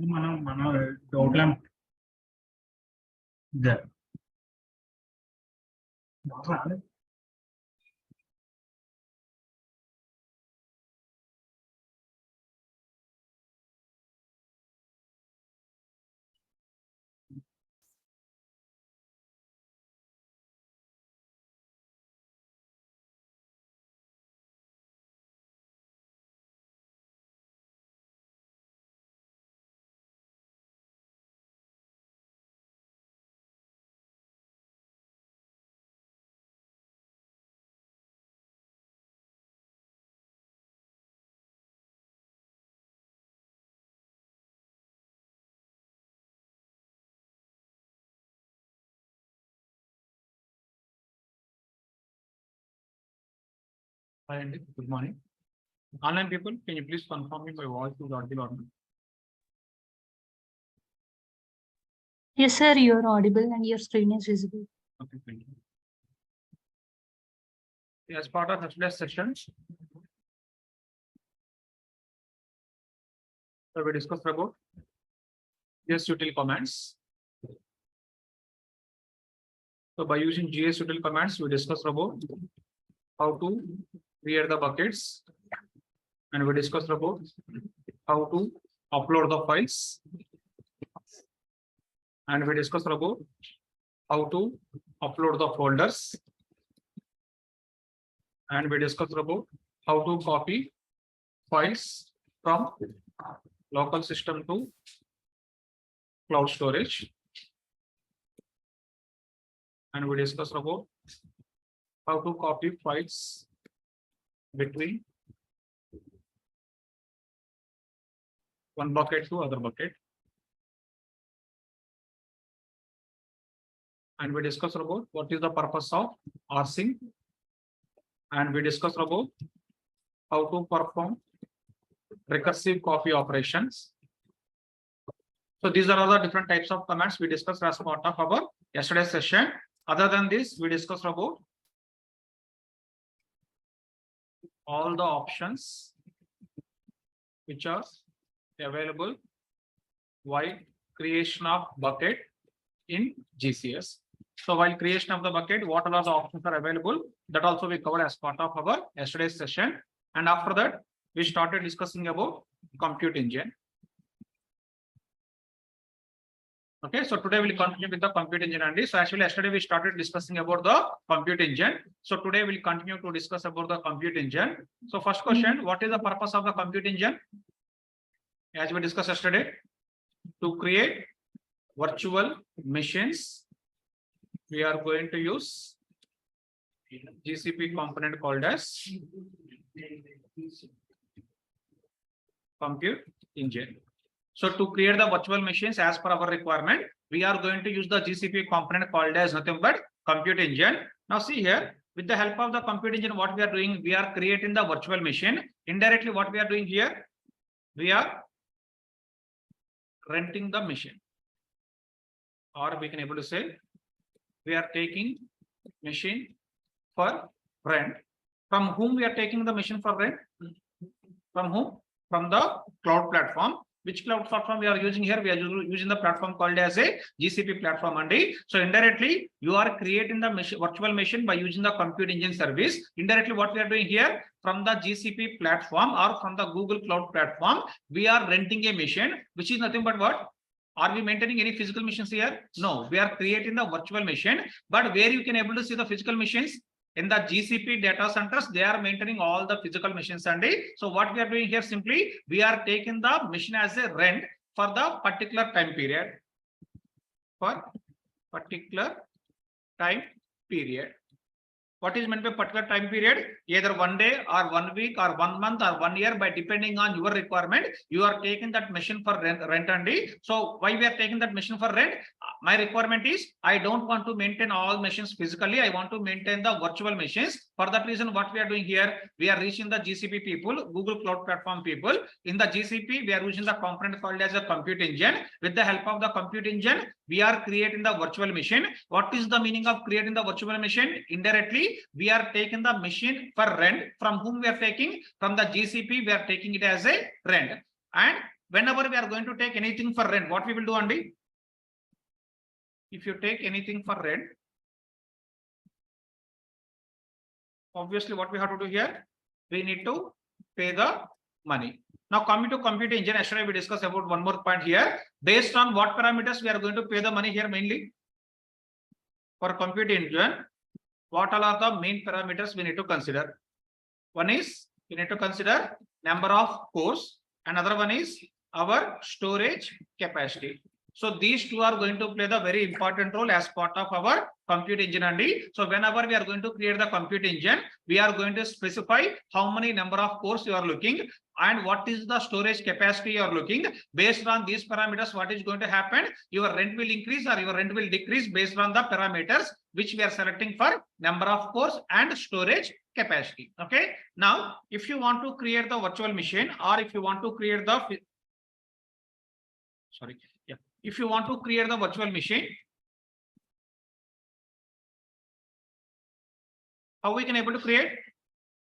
మన డౌట్లం Hi Andy, good morning. Online people, can you please confirm me my voice is audible or not? Yes, sir, you are audible and your screen is visible. Okay, thank you. As part of today's session, so we discussed about GS util commands. So by using GS util commands, we discussed about how to create the buckets, and we discussed about how to upload the files, and we discussed about how to upload the folders, and we discussed about how to copy files from local system to cloud storage, and we discussed about how to copy files between one bucket to other bucket, and we discussed about what is the purpose of rsync, and we discussed about how to perform recursive copy operations. So these are all the different types of commands we discussed as part of our yesterday's session. Other than this, we discussed about all the options which are available while creation of bucket in GCS. So while creation of the bucket, what are the options are available? That also we covered as part of our yesterday's session. And after that, we started discussing about compute engine. Okay, so today we'll continue with the compute engine, Andy. So actually yesterday we started discussing about the compute engine. So today we'll continue to discuss about the compute engine. So first question, what is the purpose of the compute engine? As we discussed yesterday, to create virtual machines, we are going to use GCP component called as compute engine. So to create the virtual machines as per our requirement, we are going to use the GCP component called as nothing but compute engine. Now see here, with the help of the compute engine, what we are doing, we are creating the virtual machine. Indirectly, what we are doing here, we are renting the machine, or we can able to say we are taking machine for rent. From whom we are taking the machine for rent? From whom? From the cloud platform. Which cloud platform we are using here? We are using the platform called as a GCP platform, Andy. So indirectly, you are creating the virtual machine by using the compute engine service. Indirectly, what we are doing here, from the GCP platform or from the Google Cloud platform, we are renting a machine, which is nothing but what? Are we maintaining any physical machines here? No, we are creating the virtual machine. But where you can able to see the physical machines? In the GCP data centers, they are maintaining all the physical machines, Andy. So what we are doing here, simply we are taking the machine as a rent for the particular time period. For particular time period. What is meant by particular time period? Either 1 day or 1 week or 1 month or 1 year, by depending on your requirement, you are taking that machine for rent only. So why we are taking that machine for rent? My requirement is I don't want to maintain all machines physically. I want to maintain the virtual machines. For that reason, what we are doing here, we are reaching the GCP people, Google Cloud Platform people. In the GCP, we are using the component called as a compute engine. With the help of the compute engine, we are creating the virtual machine. What is the meaning of creating the virtual machine? Indirectly, we are taking the machine for rent. From whom we are taking? From the GCP, we are taking it as a rent. And whenever we are going to take anything for rent, what we will do, Andy? If you take anything for rent, obviously what we have to do here, we need to pay the money. Now coming to compute engine, yesterday we discussed about one more point here. Based on what parameters we are going to pay the money here mainly? For compute engine, what all are the main parameters we need to consider? One is we need to consider number of cores, another one is our storage capacity. So these two are going to play the very important role as part of our compute engine. And so whenever we are going to create the compute engine, we are going to specify how many number of cores you are looking and what is the storage capacity you are looking. Based on these parameters, what is going to happen? Your rent will increase or your rent will decrease based on the parameters which we are selecting for number of cores and storage capacity. Okay. Now, if you want to create the virtual machine, or if you want to create the if you want to create the virtual machine, how we can able to create?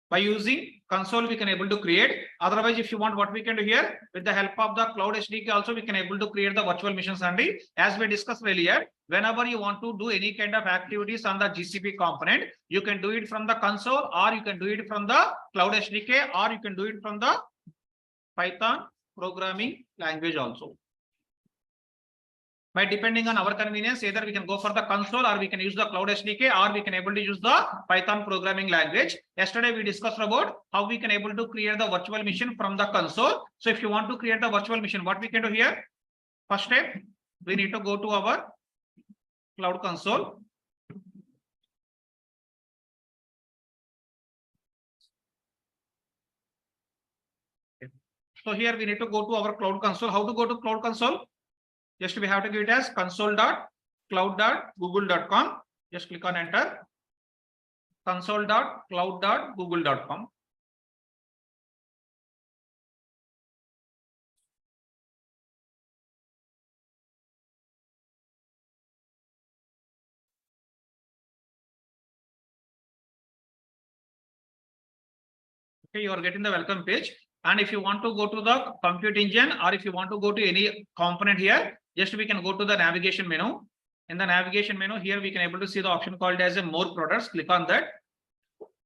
By using console we can able to create. Otherwise, if you want, what we can do here, with the help of the cloud SDK also we can able to create the virtual machines. And as we discussed earlier, whenever you want to do any kind of activities on the GCP component, you can do it from the console, or you can do it from the cloud SDK, or you can do it from the Python programming language also. By depending on our convenience, either we can go for the console, or we can use the cloud SDK, or we can able to use the Python programming language. Yesterday we discussed about how we can able to create the virtual machine from the console. So if you want to create the virtual machine, what we can do here? First step, we need to go to our cloud console. So here we need to go to our cloud console. How to go to cloud console? Just we have to give it as console.cloud.google.com. Just click on enter. Console.cloud.google.com. Okay, you are getting the welcome page. And if you want to go to the compute engine, or if you want to go to any component here, just we can go to the navigation menu. In the navigation menu here, we can able to see the option called as a more products. Click on that.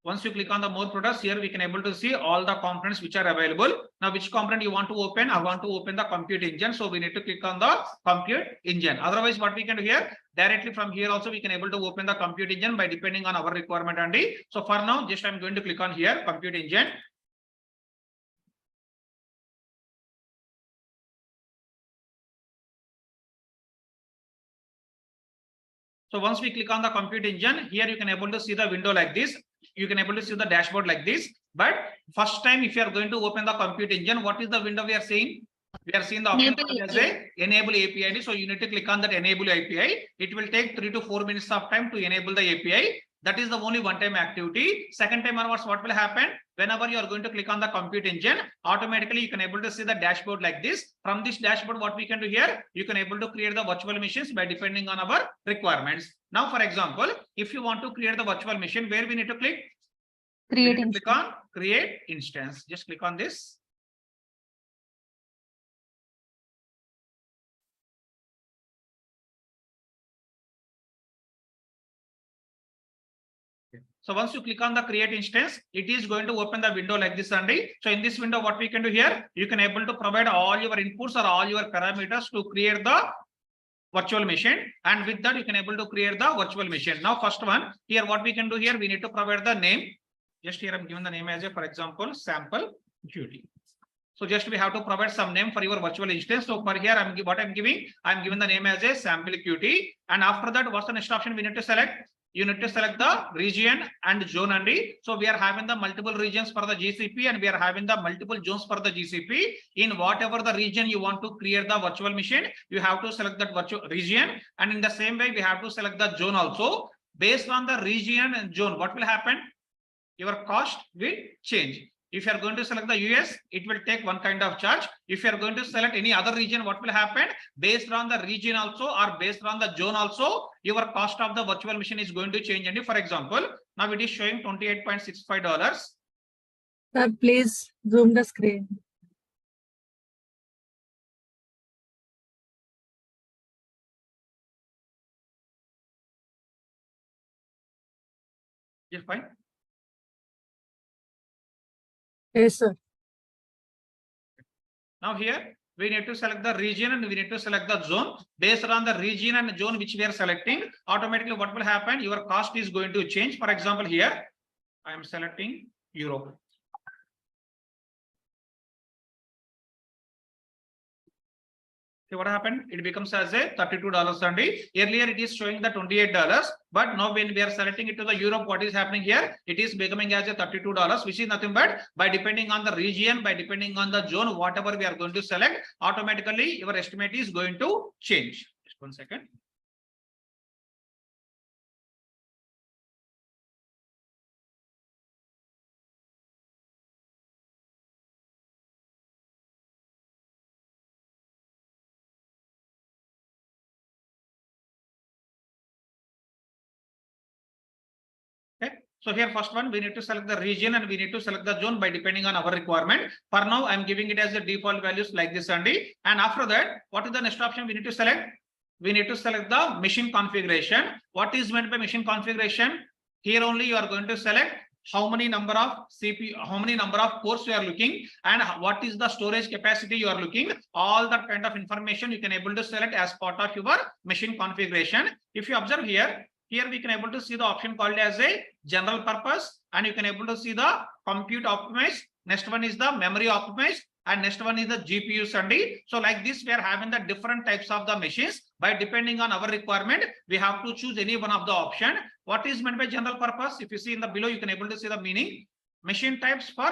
Once you click on the more products, here we can able to see all the components which are available. Now, which component you want to open? I want to open the compute engine. So we need to click on the compute engine. Otherwise, what we can do here, directly from here also we can able to open the compute engine by depending on our requirement. And so for now, just I'm going to click on here, compute engine. So once we click on the compute engine, here you can able to see the window like this. You can able to see the dashboard like this. But first time, if you are going to open the compute engine, what is the window we are seeing? We are seeing the option as a enable API. So you need to click on that enable API. It will take 3 to 4 minutes of time to enable the API. That is the only one-time activity. Second time onwards, what will happen? Whenever you are going to click on the compute engine, automatically you can able to see the dashboard like this. From this dashboard, what we can do here, you can able to create the virtual machines by depending on our requirements. Now, for example, if you want to create the virtual machine, where we need to click? Create instance. Click on create instance. Just click on this. So once you click on the create instance, it is going to open the window like this, Andy. So in this window, what we can do here, you can able to provide all your inputs or all your parameters to create the virtual machine. And with that, you can able to create the virtual machine. Now, first one here, what we can do here, we need to provide the name. Just here, I'm giving the name as a, for example, sample duty. So just we have to provide some name for your virtual instance. So for here, I'm giving the name as a sample QT. And after that, what's the next option we need to select? You need to select the region and zone. And so we are having the multiple regions for the GCP, and we are having the multiple zones for the GCP. In whatever the region you want to create the virtual machine, you have to select that virtual region. And in the same way, we have to select the zone also. Based on the region and zone, what will happen? Your cost will change. If you are going to select the US, it will take one kind of charge. If you are going to select any other region, what will happen? Based on the region also, or based on the zone also, your cost of the virtual machine is going to change. And for example, now it is showing $28.65. Sir, please zoom the screen. Yes, fine. Yes, sir. Now here we need to select the region and we need to select the zone. Based on the region and zone which we are selecting, automatically what will happen? Your cost is going to change. For example, here I am selecting Europe. See what happened? It becomes as a $32 only. Earlier it is showing the $28, but now when we are selecting it to the Europe, what is happening here? It is becoming as a $32, which is nothing but by depending on the region, by depending on the zone, whatever we are going to select, automatically your estimate is going to change. Just 1 second. Okay. So here first one, we need to select the region and we need to select the zone by depending on our requirement. For now, I'm giving it as a default values like this only. And after that, what is the next option we need to select? We need to select the machine configuration. What is meant by machine configuration? Here only you are going to select how many number of CPU, how many number of cores you are looking, and what is the storage capacity you are looking. All that kind of information you can able to select as part of your machine configuration. If you observe here we can able to see the option called as a general purpose, and you can able to see the compute optimized. Next one is the memory optimized, and next one is the GPU Sunday. So like this, we are having the different types of the machines. By depending on our requirement, we have to choose any one of the option. What is meant by general purpose? If you see in the below, you can able to see the meaning. Machine types for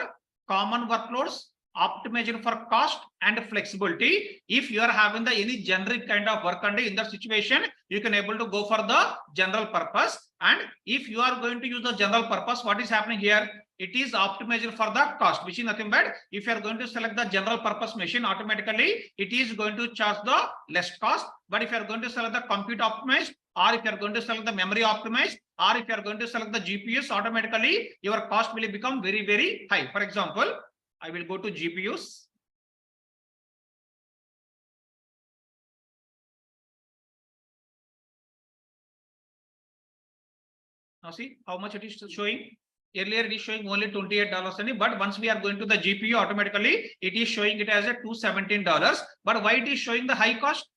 common workloads, optimized for cost and flexibility. If you are having the any generic kind of work under in that situation, you can able to go for the general purpose. And if you are going to use the general purpose, what is happening here? It is optimized for the cost, which is nothing but if you are going to select the general purpose machine, automatically it is going to charge the less cost. But if you are going to select the compute optimized, or if you are going to select the memory optimized, or if you are going to select the GPUs, automatically your cost will become very, very high. For example, I will go to GPUs. Now see how much it is showing. Earlier it is showing only $28 only, but once we are going to the GPU, automatically it is showing it as a $217. But why it is showing the high cost?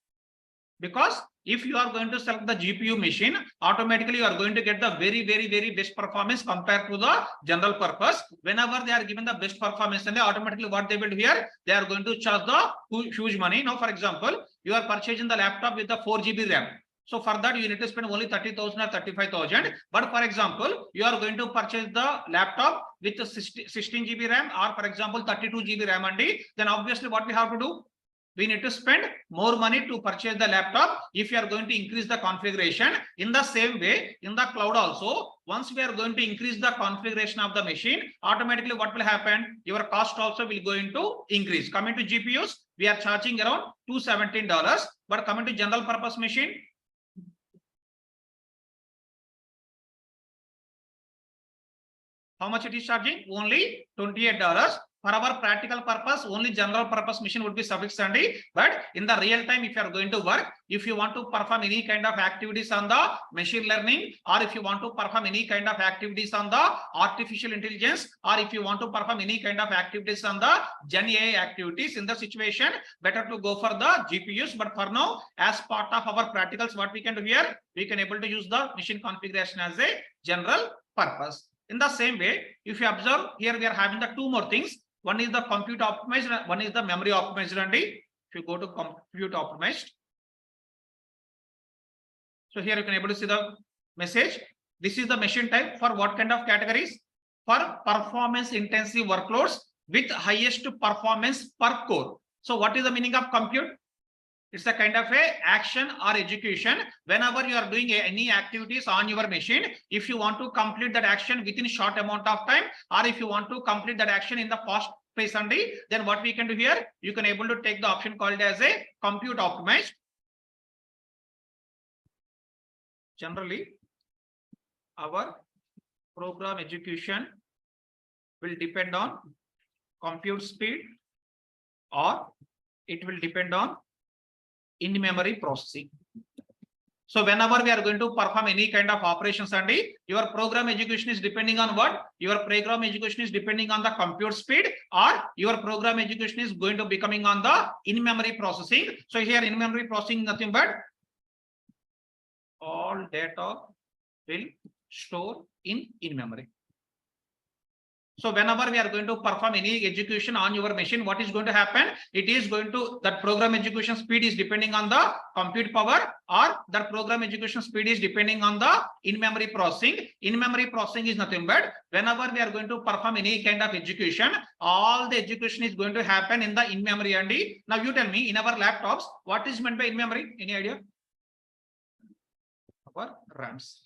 Because if you are going to select the GPU machine, automatically you are going to get the very, very, very best performance compared to the general purpose. Whenever they are given the best performance, and they automatically what they will do here, they are going to charge the huge money. Now, for example, you are purchasing the laptop with the 4 GB RAM. So for that, you need to spend only 30,000 or 35,000. But for example, you are going to purchase the laptop with the 16 GB RAM, or for example, 32 GB RAM only. Then obviously what we have to do? We need to spend more money to purchase the laptop if you are going to increase the configuration. In the same way, in the cloud also, once we are going to increase the configuration of the machine, automatically what will happen? Your cost also will going to increase. Coming to GPUs, we are charging around $217. But coming to general purpose machine, how much it is charging? Only $28. For our practical purpose, only general purpose machine would be sufficient. But in the real time, if you are going to work, if you want to perform any kind of activities on the machine learning, or if you want to perform any kind of activities on the artificial intelligence, or if you want to perform any kind of activities on the Gen AI activities, in the situation, better to go for the GPUs. But for now, as part of our practicals, what we can do here, we can able to use the machine configuration as a general purpose. In the same way, if you observe here, we are having the two more things. One is the compute optimized, one is the memory optimized. And if you go to compute optimized, so here you can able to see the message. This is the machine type for what kind of categories? For performance intensive workloads with highest performance per core. So what is the meaning of compute? It's a kind of a action or execution. Whenever you are doing any activities on your machine, if you want to complete that action within short amount of time, or if you want to complete that action in the fast pace only, then what we can do here, you can able to take the option called as a compute optimized. Generally, our program execution will depend on compute speed, or it will depend on in-memory processing. So whenever we are going to perform any kind of operations, and your program execution is depending on what? Your program execution is depending on the compute speed, or your program execution is going to becoming on the in-memory processing. So here in-memory processing nothing but all data will store in memory. So whenever we are going to perform any execution on your machine, what is going to happen? It is going to, that program execution speed is depending on the compute power, or that program execution speed is depending on the in-memory processing. In-memory processing is nothing but whenever we are going to perform any kind of execution, all the execution is going to happen in the in-memory. And now you tell me, in our laptops, what is meant by in-memory? Any idea? Our RAMs.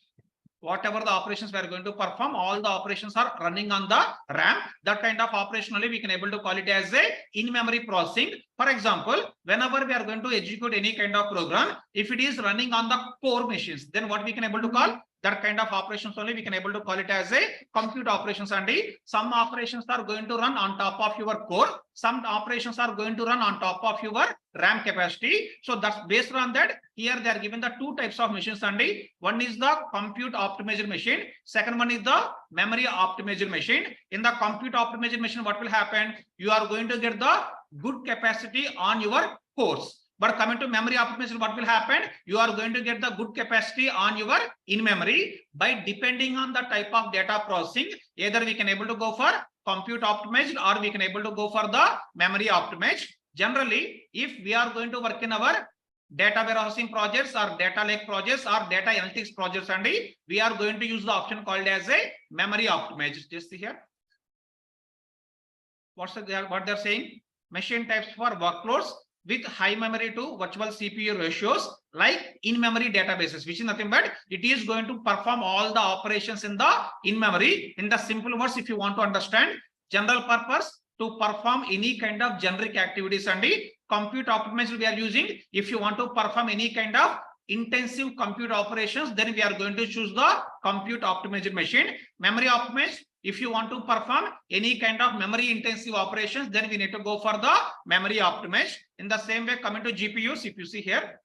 Whatever the operations we are going to perform, all the operations are running on the RAM. That kind of operation only we can able to call it as a in-memory processing. For example, whenever we are going to execute any kind of program, if it is running on the core machines, then what we can able to call? That kind of operations only we can able to call it as a compute operations. And some operations are going to run on top of your core. Some operations are going to run on top of your RAM capacity. So that's based on that. Here they are given the two types of machines. And one is the compute optimized machine. Second one is the memory optimized machine. In the compute optimized machine, what will happen? You are going to get the good capacity on your cores. But coming to memory optimization, what will happen? You are going to get the good capacity on your in-memory by depending on the type of data processing. Either we can able to go for compute optimized, or we can able to go for the memory optimized. Generally, if we are going to work in our data warehousing projects or data lake projects or data analytics projects, and we are going to use the option called as a memory optimized. Just see here. What they're saying? Machine types for workloads with high memory to virtual CPU ratios, like in-memory databases, which is nothing but it is going to perform all the operations in the in-memory. In the simple words, if you want to understand, general purpose to perform any kind of generic activities, and compute optimized we are using. If you want to perform any kind of intensive compute operations, then we are going to choose the compute optimized machine. Memory optimized, if you want to perform any kind of memory intensive operations, then we need to go for the memory optimized. In the same way, coming to GPUs, if you see here,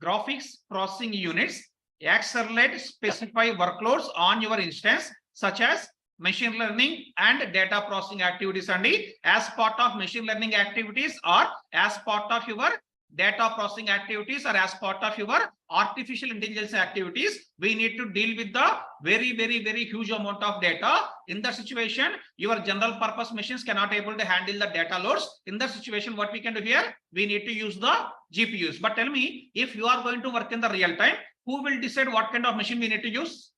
graphics processing units accelerate specify workloads on your instance, such as machine learning and data processing activities. And as part of machine learning activities, or as part of your data processing activities, or as part of your artificial intelligence activities, we need to deal with the very huge amount of data. In that situation, your general purpose machines cannot able to handle the data loads. In that situation, what we can do here, we need to use the GPUs. But tell me, if you are going to work in the real time, who will decide what kind of machine we need to use?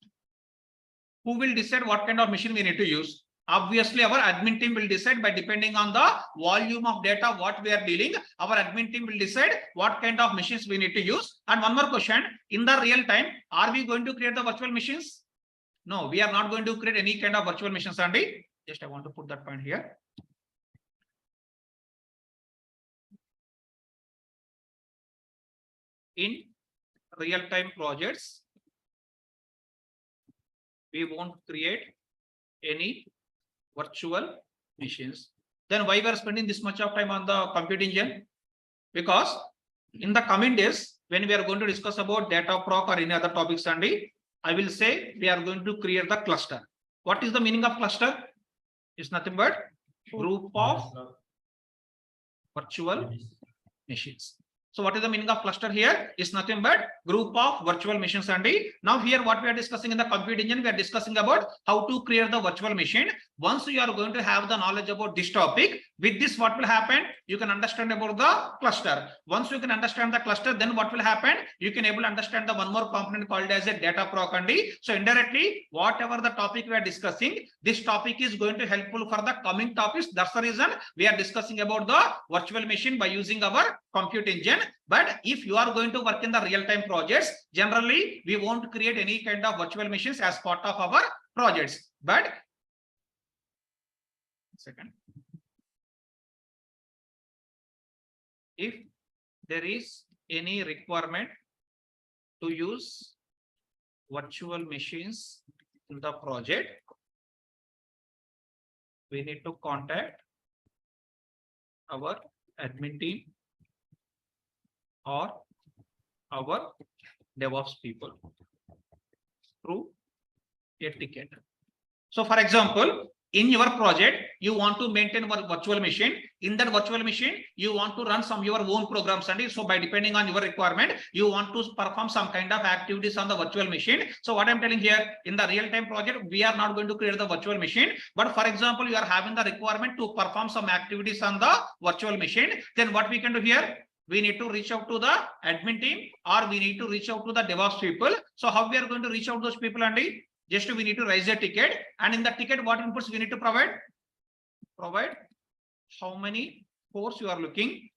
Who will decide what kind of machine we need to use? Obviously, our admin team will decide by depending on the volume of data what we are dealing. Our admin team will decide what kind of machines we need to use. And one more question, in the real time, are we going to create the virtual machines? No, we are not going to create any kind of virtual machines. Andy, just I want to put that point here. In real-time projects, we won't create any virtual machines. Then why we are spending this much of time on the compute engine? Because in the coming days, when we are going to discuss about data proc or any other topics, Andy, I will say we are going to create the cluster. What is the meaning of cluster? It's nothing but group of virtual machines. So what is the meaning of cluster here? It's nothing but group of virtual machines. And now here what we are discussing in the compute engine, we are discussing about how to create the virtual machine. Once you are going to have the knowledge about this topic, with this what will happen? You can understand about the cluster. Once you can understand the cluster, then what will happen? You can able to understand the one more component called as a data proc. And so indirectly, whatever the topic we are discussing, this topic is going to helpful for the coming topics. That's the reason we are discussing about the virtual machine by using our compute engine. But if you are going to work in the real-time projects, generally we won't create any kind of virtual machines as part of our projects. But second, if there is any requirement to use virtual machines in the project, we need to contact our admin team or our DevOps people through a ticket. So for example, in your project, you want to maintain one virtual machine. In that virtual machine, you want to run some your own programs. And so by depending on your requirement, you want to perform some kind of activities on the virtual machine. So what I'm telling here, in the real-time project, we are not going to create the virtual machine. But for example, you are having the requirement to perform some activities on the virtual machine. Then what we can do here? We need to reach out to the admin team, or we need to reach out to the DevOps people. So how we are going to reach out those people, Andy? Just we need to raise a ticket, and in the ticket, what inputs we need to provide? Provide how many cores you are looking,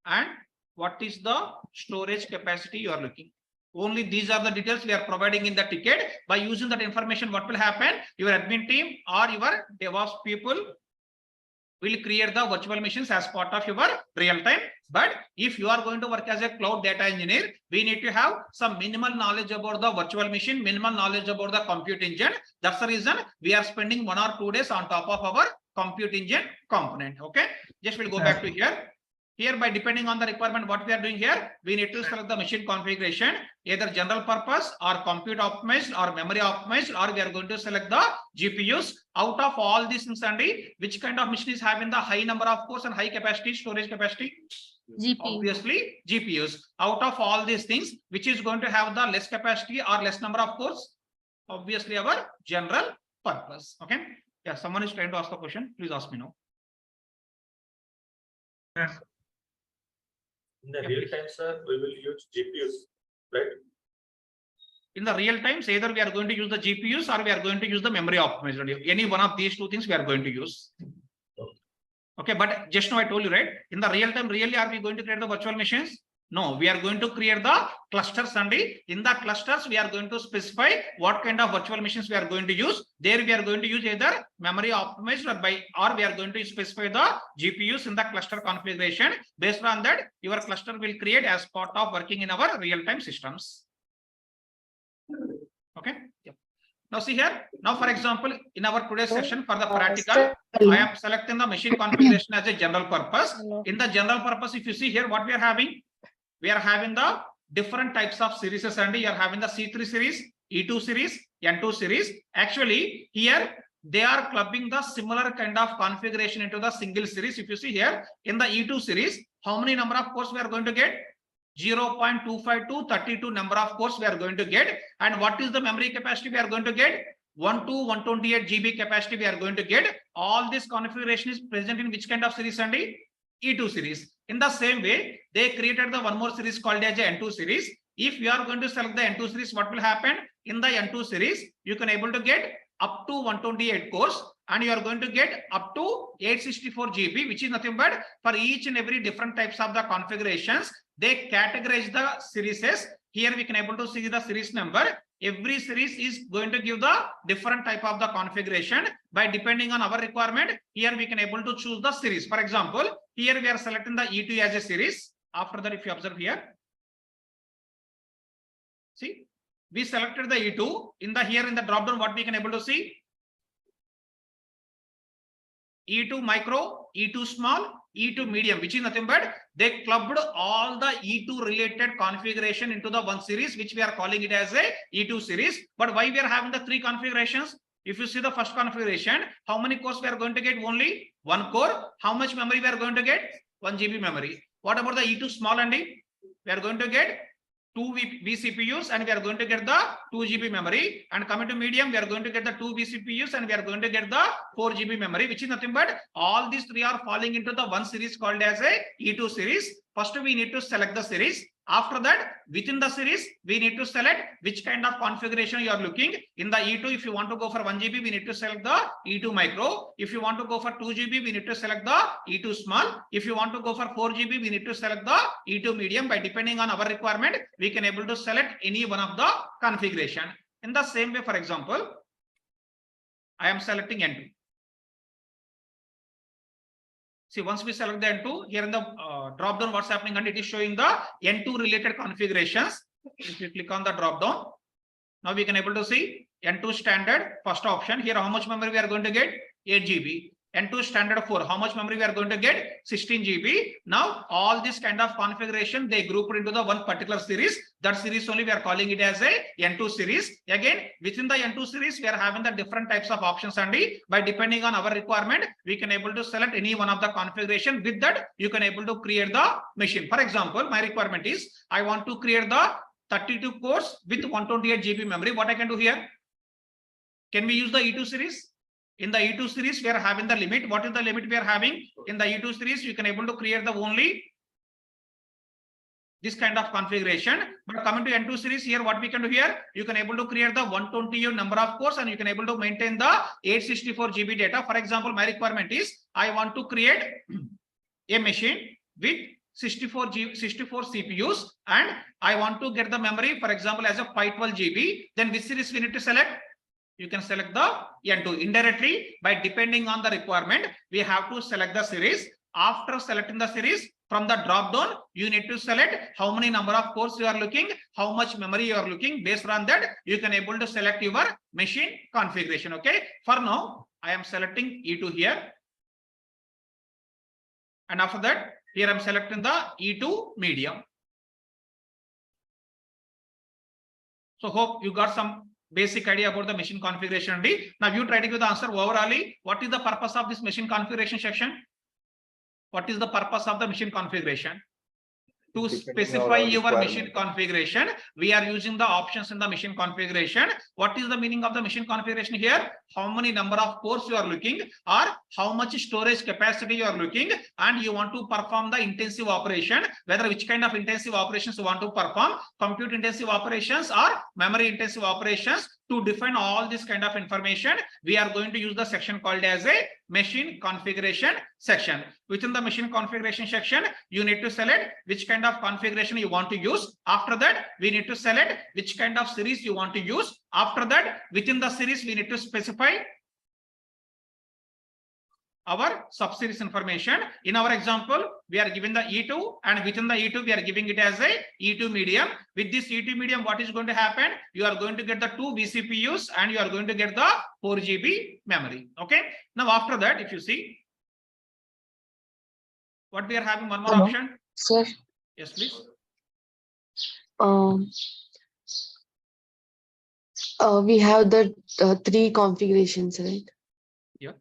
and what is the storage capacity you are looking. Only these are the details we are providing in the ticket. By using that information, what will happen? Your admin team or your DevOps people will create the virtual machines as part of your real time. But if you are going to work as a cloud data engineer, we need to have some minimal knowledge about the virtual machine, minimal knowledge about the compute engine. That's the reason we are spending 1 or 2 days on top of our compute engine component. Okay, just we'll go back to here. Here, by depending on the requirement, what we are doing here, we need to select the machine configuration, either general purpose or compute optimized or memory optimized, or we are going to select the GPUs. Out of all these things, Andy, which kind of machine is having the high number of cores and high capacity, storage capacity? GPU. Obviously, GPUs. Out of all these things, which is going to have the less capacity or less number of cores? Obviously, our general purpose. Okay. Yeah, someone is trying to ask the question. Please ask me now. Yes. In the real time, sir, we will use GPUs, right? In the real times, either we are going to use the GPUs or we are going to use the memory optimized. Any one of these two things we are going to use. Okay, but just now I told you, right? In the real time, really, are we going to create the virtual machines? No, we are going to create the clusters, and in the clusters, we are going to specify what kind of virtual machines we are going to use. There we are going to use either memory optimized or we are going to specify the GPUs in the cluster configuration. Based on that, your cluster will create as part of working in our real-time systems. Okay. Yep. Now see here. Now, for example, in our today's session for the practical, I am selecting the machine configuration as a general purpose. In the general purpose, if you see here, what we are having? We are having the different types of series, and you are having the C3 series, E2 series, N2 series. Actually, here they are clubbing the similar kind of configuration into the single series. If you see here in the E2 series, how many number of cores we are going to get? 0.25 to 32 number of cores we are going to get. And what is the memory capacity we are going to get? 1 to 128 GB capacity we are going to get. All this configuration is present in which kind of series, Andy? E2 series. In the same way, they created the one more series called as a N2 series. If you are going to select the N2 series, what will happen? In the N2 series, you can able to get up to 128 cores, and you are going to get up to 864 GB, which is nothing but for each and every different types of the configurations. They categorize the series. Here we can able to see the series number. Every series is going to give the different type of the configuration. By depending on our requirement, here we can able to choose the series. For example, here we are selecting the E2 as a series. After that, if you observe here, see, we selected the E2. Here in the drop down, what we can able to see? E2 micro, E2 small, E2 medium, which is nothing but they clubbed all the E2 related configuration into the one series, which we are calling it as a E2 series. But why we are having the three configurations? If you see the first configuration, how many cores we are going to get? Only one core. How much memory we are going to get? 1 GB memory. What about the E2 small, Andy? We are going to get 2 vCPUs and we are going to get the 2 GB memory. And coming to medium, we are going to get the 2 vCPUs and we are going to get the 4 GB memory, which is nothing but all these three are falling into the one series called as a E2 series. First, we need to select the series. After that, within the series, we need to select which kind of configuration you are looking. In the E2, if you want to go for 1 GB, we need to select the E2 micro. If you want to go for 2 GB, we need to select the E2 small. If you want to go for 4 GB, we need to select the E2 medium. By depending on our requirement, we can able to select any one of the configuration. In the same way, for example, I am selecting N2. See, once we select the N2, here in the drop down, what's happening, and it is showing the N2 related configurations. If you click on the drop down, now we can able to see N2 standard first option. Here, how much memory we are going to get? 8 GB. N2 standard 4. How much memory we are going to get? 16 GB. Now all this kind of configuration they grouped into the one particular series. That series only we are calling it as a N2 series. Again, within the N2 series, we are having the different types of options, and by depending on our requirement, we can able to select any one of the configuration. With that, you can able to create the machine. For example, my requirement is I want to create the 32 cores with 128 GB memory. What I can do here? Can we use the E2 series? In the E2 series, we are having the limit. What is the limit we are having? In the E2 series, you can able to create the only this kind of configuration. But coming to N2 series, here what we can do here, you can able to create the 120 number of cores, and you can able to maintain the 864 GB data. For example, my requirement is I want to create a machine with 64 CPUs, and I want to get the memory, for example, as a 512 GB. Then which series we need to select? You can select the N2. Indirectly, by depending on the requirement, we have to select the series. After selecting the series, from the drop down, you need to select how many number of cores you are looking, how much memory you are looking. Based on that, you can able to select your machine configuration. Okay. For now, I am selecting E2 here. And after that, here I'm selecting the E2 medium. So hope you got some basic idea about the machine configuration. Now you try to give the answer overall. What is the purpose of this machine configuration section? What is the purpose of the machine configuration? To specify your machine configuration, we are using the options in the machine configuration. What is the meaning of the machine configuration here? How many number of cores you are looking, or how much storage capacity you are looking, and you want to perform the intensive operation, whether which kind of intensive operations you want to perform, compute intensive operations or memory intensive operations. To define all this kind of information, we are going to use the section called as a machine configuration section. Within the machine configuration section, you need to select which kind of configuration you want to use. After that, we need to select which kind of series you want to use. After that, within the series, we need to specify our sub-series information. In our example, we are given the E2, and within the E2, we are giving it as a E2 medium. With this E2 medium, what is going to happen? You are going to get the 2 vCPUs, and you are going to get the 4 GB memory. Okay. Now, after that, if you see what we are having, one more option. Sir, Yes, please. We have the 3 configurations, right? Yeah.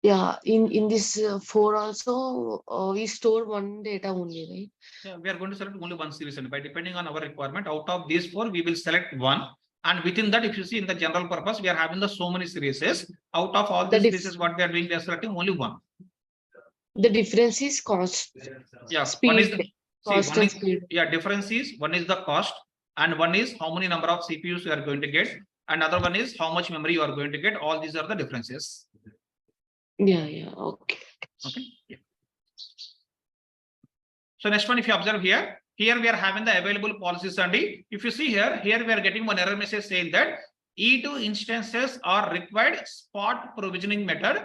Yeah. In this 4 also, we store one data only, right? Yeah, we are going to select only one series, and by depending on our requirement, out of these 4, we will select one. And within that, if you see in the general purpose, we are having the so many series. Out of all these series, what we are doing, we are selecting only one. The difference is cost. Yeah, speed, one is the cost and speed. Yeah, difference is one is the cost, and one is how many number of CPUs you are going to get, and other one is how much memory you are going to get. All these are the differences. Yeah, okay. Okay. Yeah. So next one, if you observe here we are having the available policies, and if you see here we are getting one error message saying that E2 instances are required spot provisioning model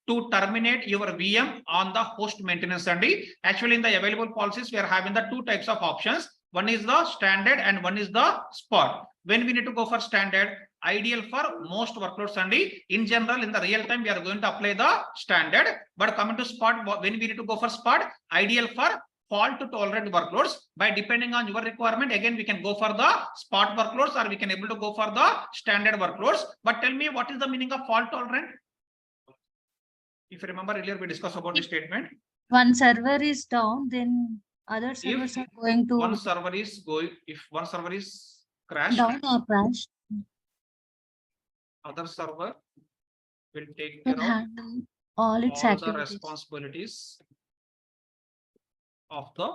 to terminate your VM on the host maintenance. And actually, in the available policies, we are having the 2 types of options. One is the standard and one is the spot. When we need to go for standard, ideal for most workloads, and in general, in the real time, we are going to apply the standard. But coming to spot, when we need to go for spot, ideal for fault tolerant workloads. By depending on your requirement, again, we can go for the spot workloads, or we can able to go for the standard workloads. But tell me, what is the meaning of fault tolerant? If you remember earlier, we discussed about the statement. One server is down, then other servers are going to One server is going, if one server is crashed, down or crashed. other server will take Can care of handle all its all the activities. responsibilities of the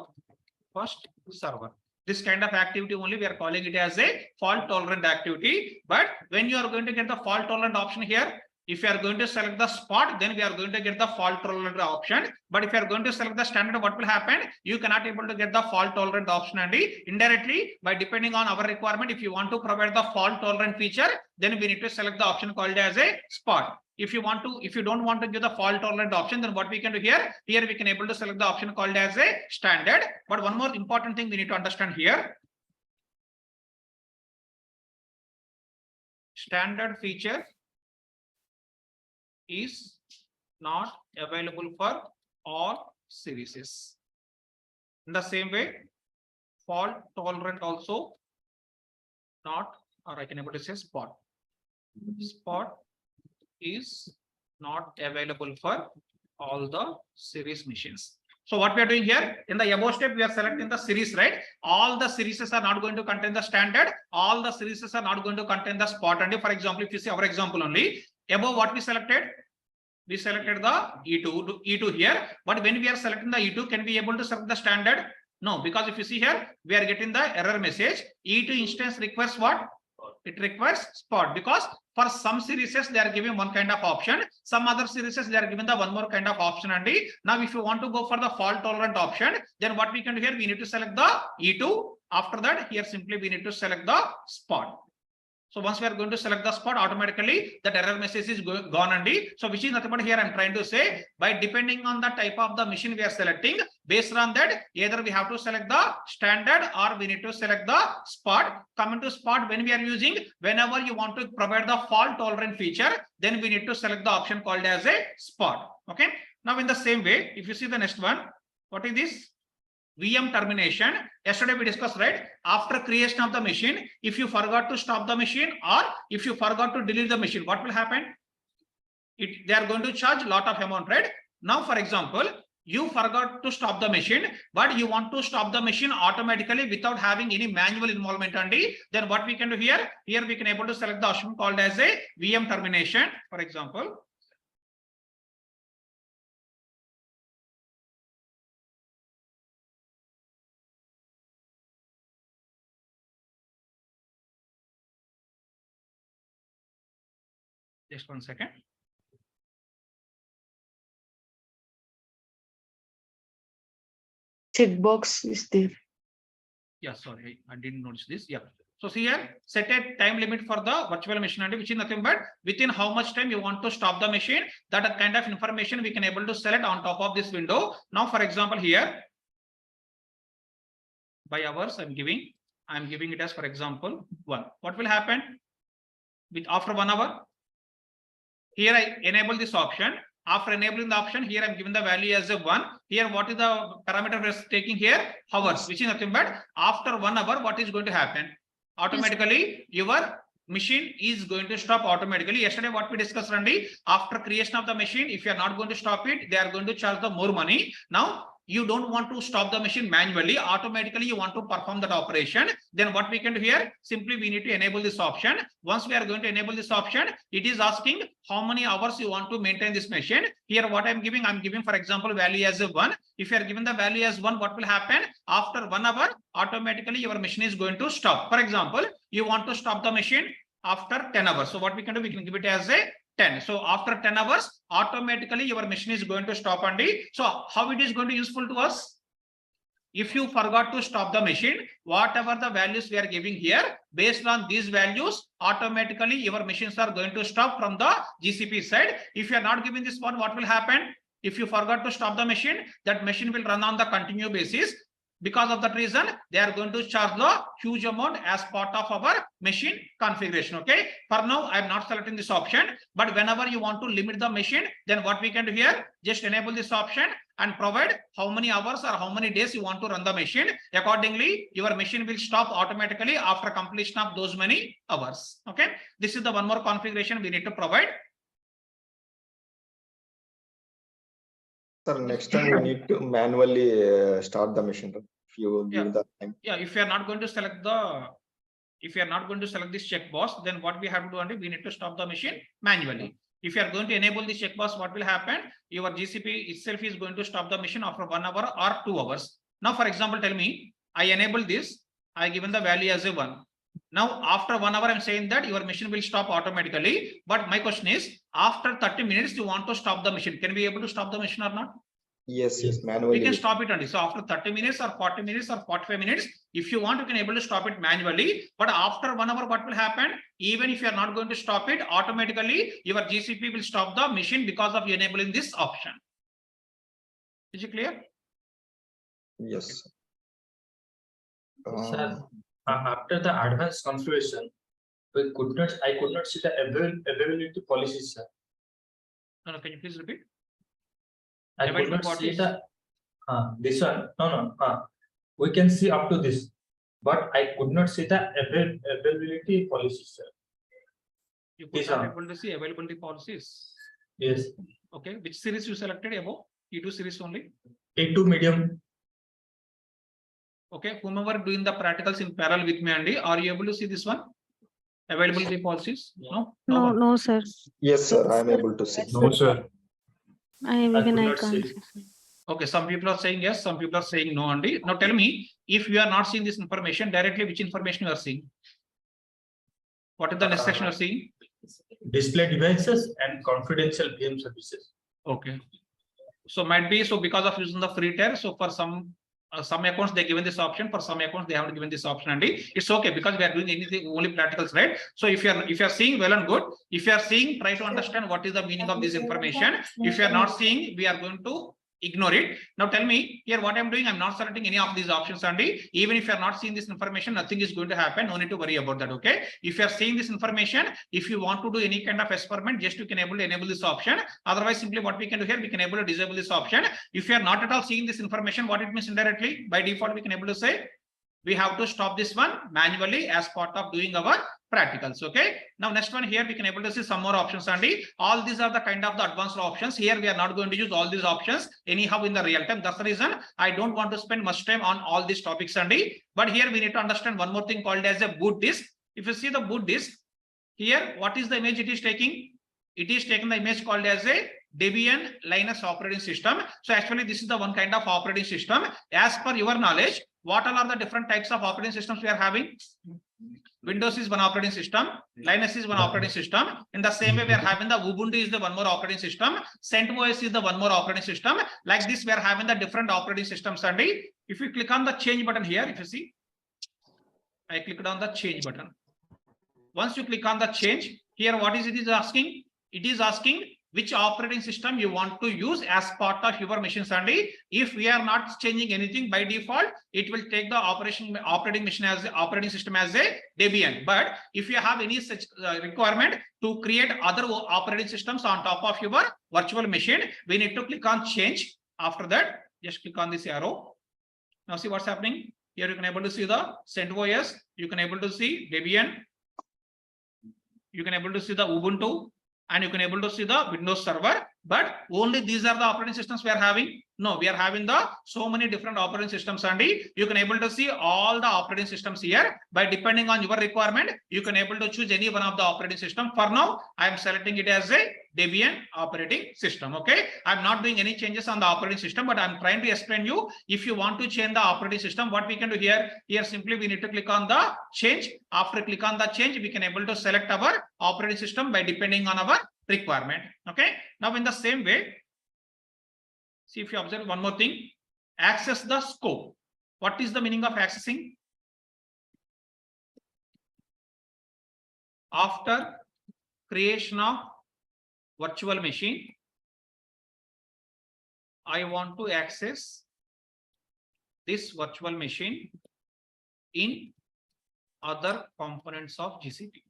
first server. This kind of activity only we are calling it as a fault tolerant activity. But when you are going to get the fault tolerant option here, if you are going to select the spot, then we are going to get the fault tolerant option. But if you are going to select the standard, what will happen? You cannot able to get the fault tolerant option, and indirectly, by depending on our requirement, if you want to provide the fault tolerant feature, then we need to select the option called as a spot. If you don't want to give the fault tolerant option, then what we can do here we can able to select the option called as a standard. But one more important thing we need to understand here. Standard feature is not available for all series. In the same way, fault tolerant also not, or I can able to say spot. Spot is not available for all the series machines. So what we are doing here in the above step, we are selecting the series, right? All the series are not going to contain the standard. All the series are not going to contain the spot. And for example, if you see our example only, above what we selected? We selected the E2 here. But when we are selecting the E2, can we able to select the standard? No, because if you see here, we are getting the error message. E2 instance requires what? It requires spot, because for some series they are giving one kind of option, some other series they are given the one more kind of option. And now if you want to go for the fault tolerant option, then what we can do here, we need to select the E2. After that, here simply we need to select the spot. So once we are going to select the spot, automatically that error message is gone. And so which is nothing but here I'm trying to say, by depending on the type of the machine we are selecting, based on that, either we have to select the standard or we need to select the spot. Coming to spot, when we are using, whenever you want to provide the fault tolerant feature, then we need to select the option called as a spot. Okay. Now in the same way, if you see the next one, what is this? VM termination. Yesterday we discussed, right? After creation of the machine, if you forgot to stop the machine or if you forgot to delete the machine, what will happen? They are going to charge a lot of amount, right? Now, for example, you forgot to stop the machine, but you want to stop the machine automatically without having any manual involvement. And then what we can do here? Here we can able to select the option called as a VM termination, for example. Just 1 second. Checkbox is there. Yeah, sorry, I didn't notice this. Yeah. So see here, set a time limit for the virtual machine, which is nothing but within how much time you want to stop the machine. That kind of information we can able to select on top of this window. Now, for example, here by hours, I'm giving it as, for example, 1. What will happen with after 1 hour? Here I enable this option. After enabling the option, here I'm giving the value as a 1. Here, what is the parameter we're taking here? Hours, which is nothing but after 1 hour, what is going to happen? Automatically, your machine is going to stop automatically. Yesterday, what we discussed, Randy, after creation of the machine, if you are not going to stop it, they are going to charge the more money. Now, you don't want to stop the machine manually, automatically you want to perform that operation. Then what we can do here, simply we need to enable this option. Once we are going to enable this option, it is asking how many hours you want to maintain this machine. Here what I'm giving, for example, value as a 1. If you are given the value as 1, what will happen? After 1 hour, automatically your machine is going to stop. For example, you want to stop the machine after 10 hours. So what we can do, we can give it as a 10. So after 10 hours, automatically your machine is going to stop. And so how it is going to be useful to us? If you forgot to stop the machine, whatever the values we are giving here, based on these values, automatically your machines are going to stop from the GCP side. If you are not giving this one, what will happen? If you forgot to stop the machine, that machine will run on the continue basis. Because of that reason, they are going to charge the huge amount as part of our machine configuration. Okay. For now, I'm not selecting this option, but whenever you want to limit the machine, then what we can do here, just enable this option and provide how many hours or how many days you want to run the machine. Accordingly, your machine will stop automatically after completion of those many hours. Okay. This is the one more configuration we need to provide. Sir, next time we need to manually start the machine. If you give the time. Yeah, if you are not going to select this checkbox, then what we have to do, we need to stop the machine manually. If you are going to enable this checkbox, what will happen? Your GCP itself is going to stop the machine after 1 hour or 2 hours. Now, for example, tell me, I enable this, I given the value as a 1. Now, after 1 hour, I'm saying that your machine will stop automatically. But my question is, after 30 minutes, you want to stop the machine. Can we be able to stop the machine or not? Yes, manually. We can stop it only. So after 30 minutes or 40 minutes or 45 minutes, if you want, you can able to stop it manually. But after 1 hour, what will happen? Even if you are not going to stop it, automatically your GCP will stop the machine because of enabling this option. Is it clear? Yes. Sir, after the advanced configuration, I could not see the availability policies, sir. No, can you please repeat? I could Available not see parties. the, this one, no, we can see up to this, but I could not see the availability policy, sir. You could This not one. able to see availability policies. Yes, Okay, which series you selected above? E2 series only. A2 medium, Okay, whomever doing the practicals in parallel with me, Andy, are you able to see this one? Availability policies? No? No, one. no, sir. Yes, sir, I am able to see. No, sir. Even could I not can't. see. see. Okay, some people are saying yes, some people are saying no, Andy. Now tell me, if you are not seeing this information directly, which information you are seeing? What is the next section you are seeing? Display devices and confidential VM services. Okay. So might be so because of using the free tier. So for some accounts they given this option. For some accounts they haven't given this option. And it's okay because we are doing anything only practicals, right? So if you are seeing, well and good. If you are seeing, try to understand what is the meaning of this information. If you are not seeing, we are going to ignore it. Now tell me here what I'm doing. I'm not selecting any of these options, Andy. Even if you are not seeing this information, nothing is going to happen. No need to worry about that. Okay. If you are seeing this information, if you want to do any kind of experiment, just you can able to enable this option. Otherwise, simply what we can do here, we can able to disable this option. If you are not at all seeing this information, what it means indirectly, by default, we can able to say we have to stop this one manually as part of doing our practicals. Okay. Now next one here we can able to see some more options, Andy. All these are the kind of the advanced options. Here we are not going to use all these options anyhow in the real time. That's the reason I don't want to spend much time on all these topics, Andy. But here we need to understand one more thing called as a boot disk. If you see the boot disk here, what is the image it is taking? It is taking the image called as a Debian Linux operating system. So actually this is the one kind of operating system. As per your knowledge, what all are the different types of operating systems we are having? Windows is one operating system, Linux is one operating system. In the same way, we are having the Ubuntu is the one more operating system, CentOS is the one more operating system. Like this, we are having the different operating systems. And if you click on the change button here, if you see, I clicked on the change button. Once you click on the change, here what is it is asking? It is asking which operating system you want to use as part of your machine, Sandy. If we are not changing anything by default, it will take the operating machine as operating system as a Debian. But if you have any such requirement to create other operating systems on top of your virtual machine, we need to click on change. After that, just click on this arrow. Now see what's happening. Here you can able to see the CentOS, you can able to see Debian, you can able to see the Ubuntu, and you can able to see the Windows Server. But only these are the operating systems we are having. No, we are having the so many different operating systems, Andy. You can able to see all the operating systems here. By depending on your requirement, you can able to choose any one of the operating system. For now, I am selecting it as a Debian operating system. Okay, I'm not doing any changes on the operating system, but I'm trying to explain you. If you want to change the operating system, what we can do here? Here simply we need to click on the change. After click on the change, we can able to select our operating system by depending on our requirement. Okay, now in the same way, see if you observe one more thing, access the scope. What is the meaning of accessing? After creation of virtual machine, I want to access this virtual machine in other components of GCP.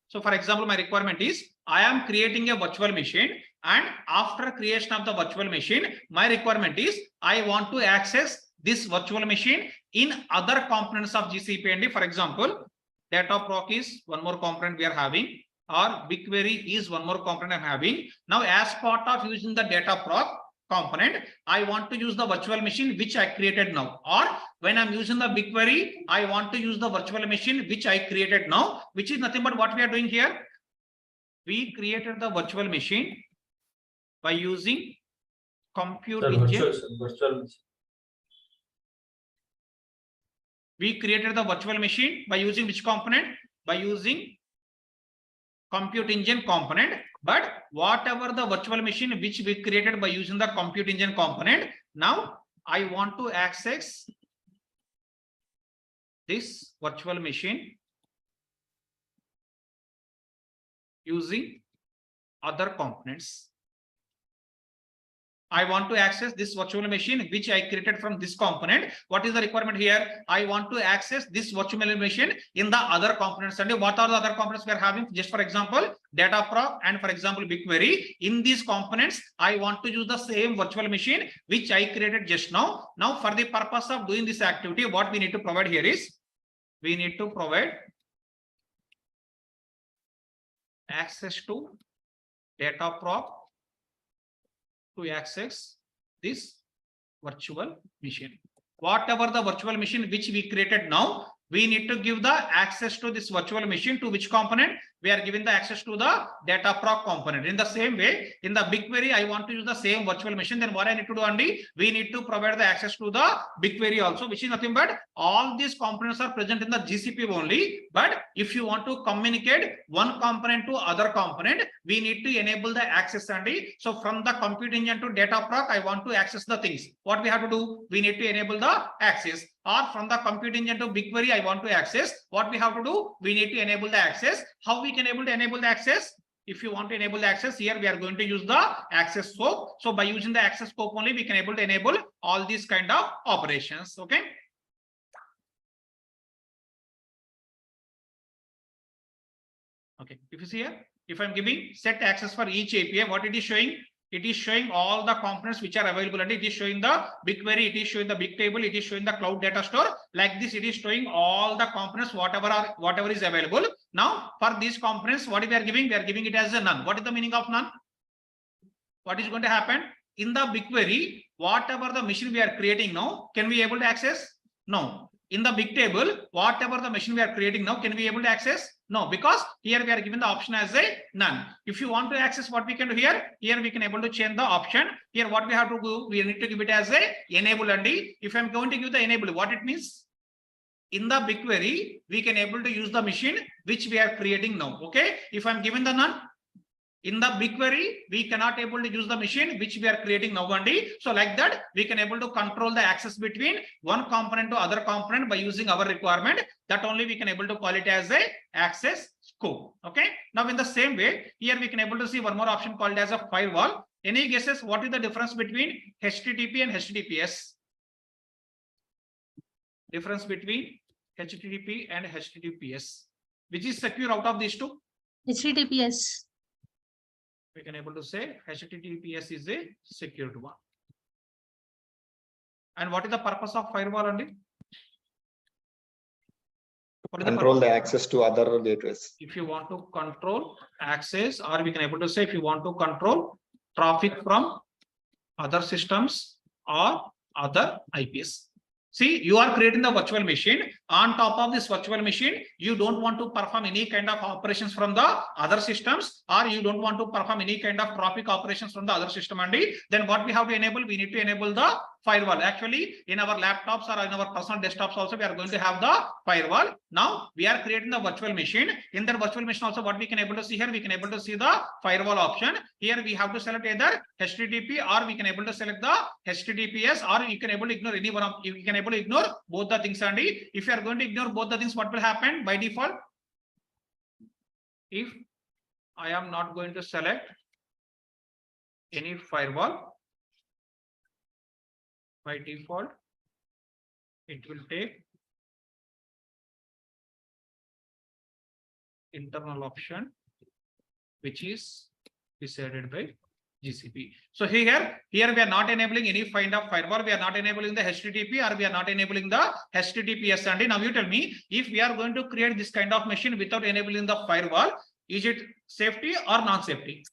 So for example, my requirement is I am creating a virtual machine, and after creation of the virtual machine, my requirement is I want to access this virtual machine in other components of GCP. And for example, Dataproc is one more component we are having, or BigQuery is one more component I'm having. Now, as part of using the Dataproc component, I want to use the virtual machine which I created now, or when I'm using the BigQuery, I want to use the virtual machine which I created now, which is nothing but what we are doing here. We created the virtual machine by using compute engine. Virtual. We created the virtual machine by using which component? By using compute engine component. But whatever the virtual machine which we created by using the compute engine component, now I want to access this virtual machine using other components. I want to access this virtual machine which I created from this component. What is the requirement here? I want to access this virtual machine in the other components. And what are the other components we are having? Just for example, Dataproc and for example, BigQuery. In these components, I want to use the same virtual machine which I created just now. Now, for the purpose of doing this activity, what we need to provide here is we need to provide access to Dataproc to access this virtual machine. Whatever the virtual machine which we created now, we need to give the access to this virtual machine to which component? We are giving the access to the Dataproc component. In the same way, in the BigQuery, I want to use the same virtual machine. Then what I need to do, Andy? We need to provide the access to the BigQuery also, which is nothing but all these components are present in the GCP only. But if you want to communicate one component to other component, we need to enable the access, Andy. So from the compute engine to Dataproc, I want to access the things. What we have to do? We need to enable the access. Or from the compute engine to BigQuery, I want to access. What we have to do? We need to enable the access. How we can able to enable the access? If you want to enable the access, here we are going to use the access scope. So by using the access scope only, we can able to enable all these kind of operations. Okay. Okay. If you see here, if I'm giving set access for each API, what it is showing? It is showing all the components which are available, and it is showing the BigQuery, it is showing the Bigtable, it is showing the cloud data store. Like this, it is showing all the components, whatever is available. Now, for these components, what we are giving? We are giving it as a none. What is the meaning of none? What is going to happen? In the BigQuery, whatever the machine we are creating now, can we able to access? No. In the Bigtable, whatever the machine we are creating now, can we able to access? No, because here we are given the option as a none. If you want to access, what we can do here? Here we can able to change the option. Here what we have to do? We need to give it as a enable, and if I'm going to give the enable, what it means? In the BigQuery, we can able to use the machine which we are creating now. Okay. If I'm given the none, in the BigQuery, we cannot able to use the machine which we are creating now only. So like that, we can able to control the access between one component to other component by using our requirement. That only we can able to call it as a access scope. Okay. Now in the same way, here we can able to see one more option called as a firewall. Any guesses? What is the difference between HTTP and HTTPS? Difference between HTTP and HTTPS. Which is secure out of these two? HTTPS. We can able to say HTTPS is a secured one. And what is the purpose of firewall only? Control the access to other gateways. If you want to control access, or we can able to say if you want to control traffic from other systems or other IPs. See, you are creating the virtual machine. On top of this virtual machine, you don't want to perform any kind of operations from the other systems, or you don't want to perform any kind of traffic operations from the other system. And then what we have to enable? We need to enable the firewall. Actually, in our laptops or in our personal desktops also, we are going to have the firewall. Now, we are creating the virtual machine. In that virtual machine also, what we can able to see here, we can able to see the firewall option. Here we have to select either HTTP, or we can able to select the HTTPS, or you can able to ignore any one of, you can able to ignore both the things. And if you are going to ignore both the things, what will happen by default? If I am not going to select any firewall, by default, it will take internal option, which is decided by GCP. So here we are not enabling any kind of firewall. We are not enabling the HTTP, or we are not enabling the HTTPS. And now you tell me, if we are going to create this kind of machine without enabling the firewall, is it safety or non-safety?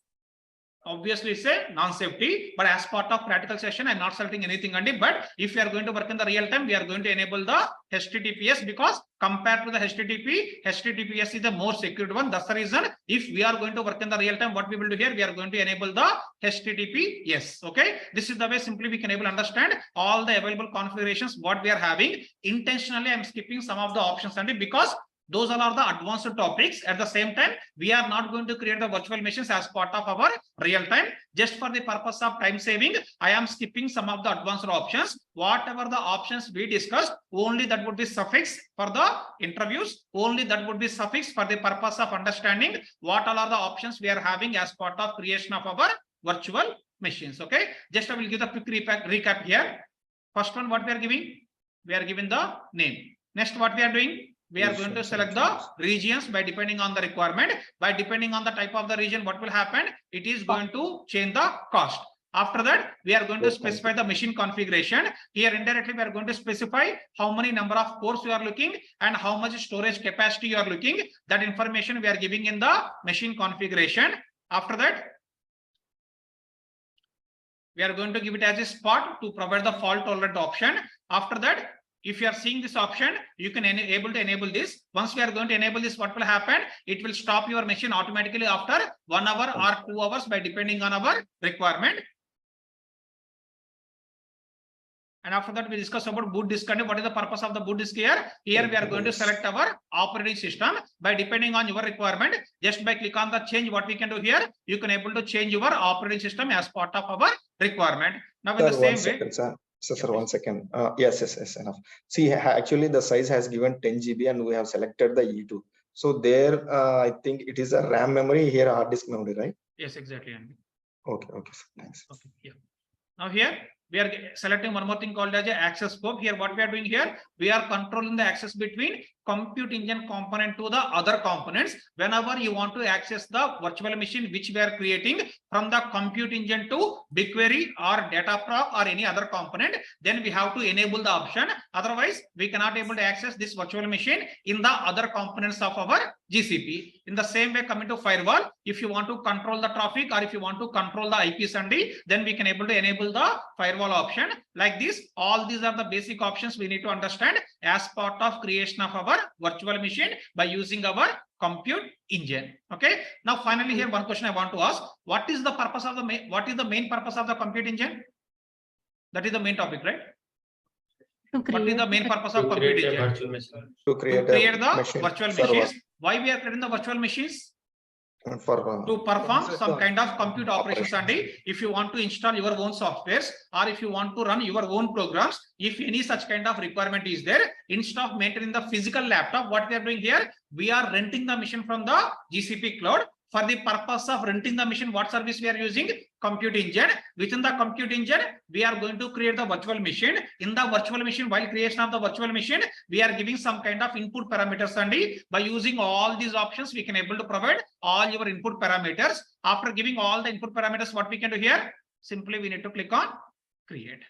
Obviously, it's a non-safety, but as part of practical session, I'm not selecting anything. But if we are going to work in the real time, we are going to enable the HTTPS, because compared to the HTTPS is the more secured one. That's the reason. If we are going to work in the real time, what we will do here, we are going to enable the HTTPS. Okay, this is the way simply we can able to understand all the available configurations what we are having. Intentionally, I'm skipping some of the options, and because those all are the advanced topics. At the same time, we are not going to create the virtual machines as part of our real time. Just for the purpose of time saving, I am skipping some of the advanced options. Whatever the options we discussed, only that would be suffixed for the interviews. Only that would be suffixed for the purpose of understanding what all are the options we are having as part of creation of our virtual machines. Okay, just I will give the quick recap here. First one, what we are giving? We are giving the name. Next, what we are doing? We are going to select the regions by depending on the requirement. By depending on the type of the region, what will happen? It is going to change the cost. After that, we are going to specify the machine configuration. Here indirectly, we are going to specify how many number of cores you are looking and how much storage capacity you are looking. That information we are giving in the machine configuration. After that, we are going to give it as a spot to provide the fault tolerant option. After that, if you are seeing this option, you can able to enable this. Once we are going to enable this, what will happen? It will stop your machine automatically after 1 hour or 2 hours by depending on our requirement. And after that, we discuss about boot disk and what is the purpose of the boot disk here. Here we are going to select our operating system by depending on your requirement. Just by click on the change, what we can do here, you can able to change your operating system as part of our requirement. Now in the same way. Sir, 1 second. Yes, enough. See, actually the size has given 10 GB and we have selected the E2. So there, I think it is a RAM memory, here hard disk memory, right? Yes, exactly. Okay, sir. Thanks. Okay, yeah. Now here we are selecting one more thing called as a access scope. Here, what we are doing here, we are controlling the access between compute engine component to the other components. Whenever you want to access the virtual machine which we are creating from the compute engine to BigQuery or Dataproc or any other component, then we have to enable the option. Otherwise, we cannot able to access this virtual machine in the other components of our GCP. In the same way, coming to firewall, if you want to control the traffic or if you want to control the IP Sunday, then we can able to enable the firewall option like this. All these are the basic options we need to understand as part of creation of our virtual machine by using our compute engine. Okay. Now, finally, here one question I want to ask: what is the purpose of the main purpose of the compute engine? That is the main topic, right? What is the main purpose of compute engine? To create the virtual machines. Why we are creating the virtual machines? To perform some kind of compute operations. And if you want to install your own softwares or if you want to run your own programs, if any such kind of requirement is there, instead of maintaining the physical laptop, what we are doing here, we are renting the machine from the GCP cloud. For the purpose of renting the machine, what service we are using? Compute engine. Within the compute engine, we are going to create the virtual machine. In the virtual machine, while creation of the virtual machine, we are giving some kind of input parameters. And by using all these options, we can able to provide all your input parameters. After giving all the input parameters, what we can do here? Simply we need to click on create.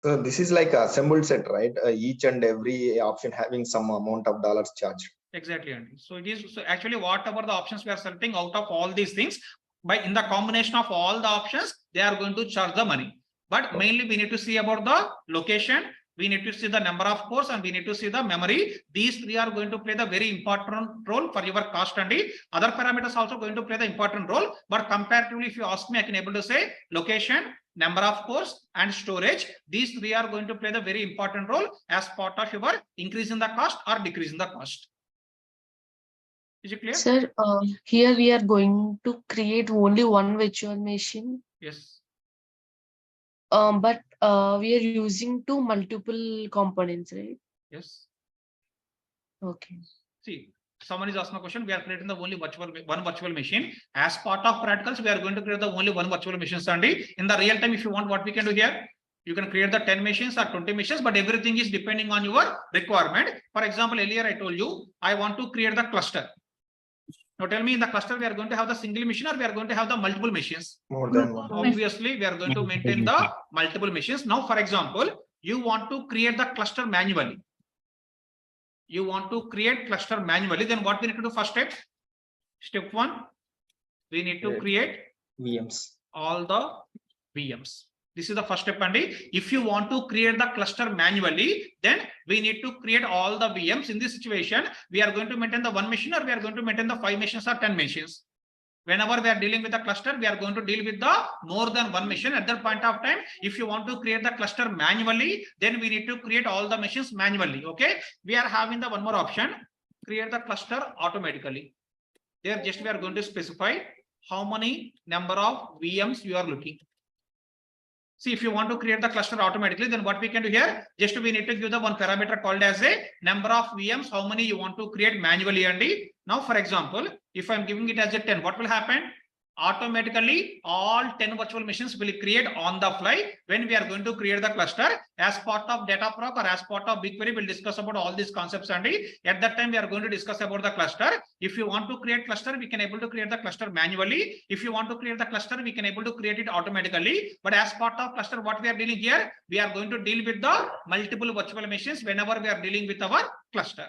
So this is like a assembled set, right? Each and every option having some amount of dollars charged. Exactly, Andy. So it is, so actually whatever the options we are selecting out of all these things, by in the combination of all the options, they are going to charge the money. But mainly we need to see about the location, we need to see the number of cores, and we need to see the memory. These three are going to play the very important role for your cost, and other parameters also going to play the important role. But comparatively, if you ask me, I can able to say location, number of cores, and storage. These three are going to play the very important role as part of your increase in the cost or decrease in the cost. Is it clear? Sir, here we are going to create only one virtual machine. Yes. But we are using two multiple components, right? Yes. Okay. See, someone is asking a question. We are creating the only one virtual machine. As part of practicals, we are going to create the only one virtual machine. Sunday. In the real time, if you want, what we can do here, you can create the 10 machines or 20 machines, but everything is depending on your requirement. For example, earlier I told you, I want to create the cluster. Now tell me, in the cluster, we are going to have the single machine or we are going to have the multiple machines? More than one. Obviously, we are going to maintain the multiple machines. Now, for example, you want to create the cluster manually. You want to create cluster manually. Then what we need to do first step? Step 1, we need to create VMs. all the VMs. This is the first step, Andy. If you want to create the cluster manually, then we need to create all the VMs. In this situation, we are going to maintain the one machine or we are going to maintain the 5 machines or 10 machines. Whenever we are dealing with the cluster, we are going to deal with the more than one machine. At that point of time, if you want to create the cluster manually, then we need to create all the machines manually. Okay. We are having the one more option, create the cluster automatically. There just we are going to specify how many number of VMs you are looking. See, if you want to create the cluster automatically, then what we can do here, just we need to give the one parameter called as a number of VMs, how many you want to create manually. And now, for example, if I'm giving it as a 10, what will happen? automatically all 10 virtual machines will create on the fly when we are going to create the cluster as part of data proc or as part of BigQuery. We'll discuss about all these concepts, and at that time we are going to discuss about the cluster. If you want to create cluster, we can able to create the cluster manually. If you want to create the cluster, we can able to create it automatically. But as part of cluster, what we are dealing here, we are going to deal with the multiple virtual machines whenever we are dealing with our cluster.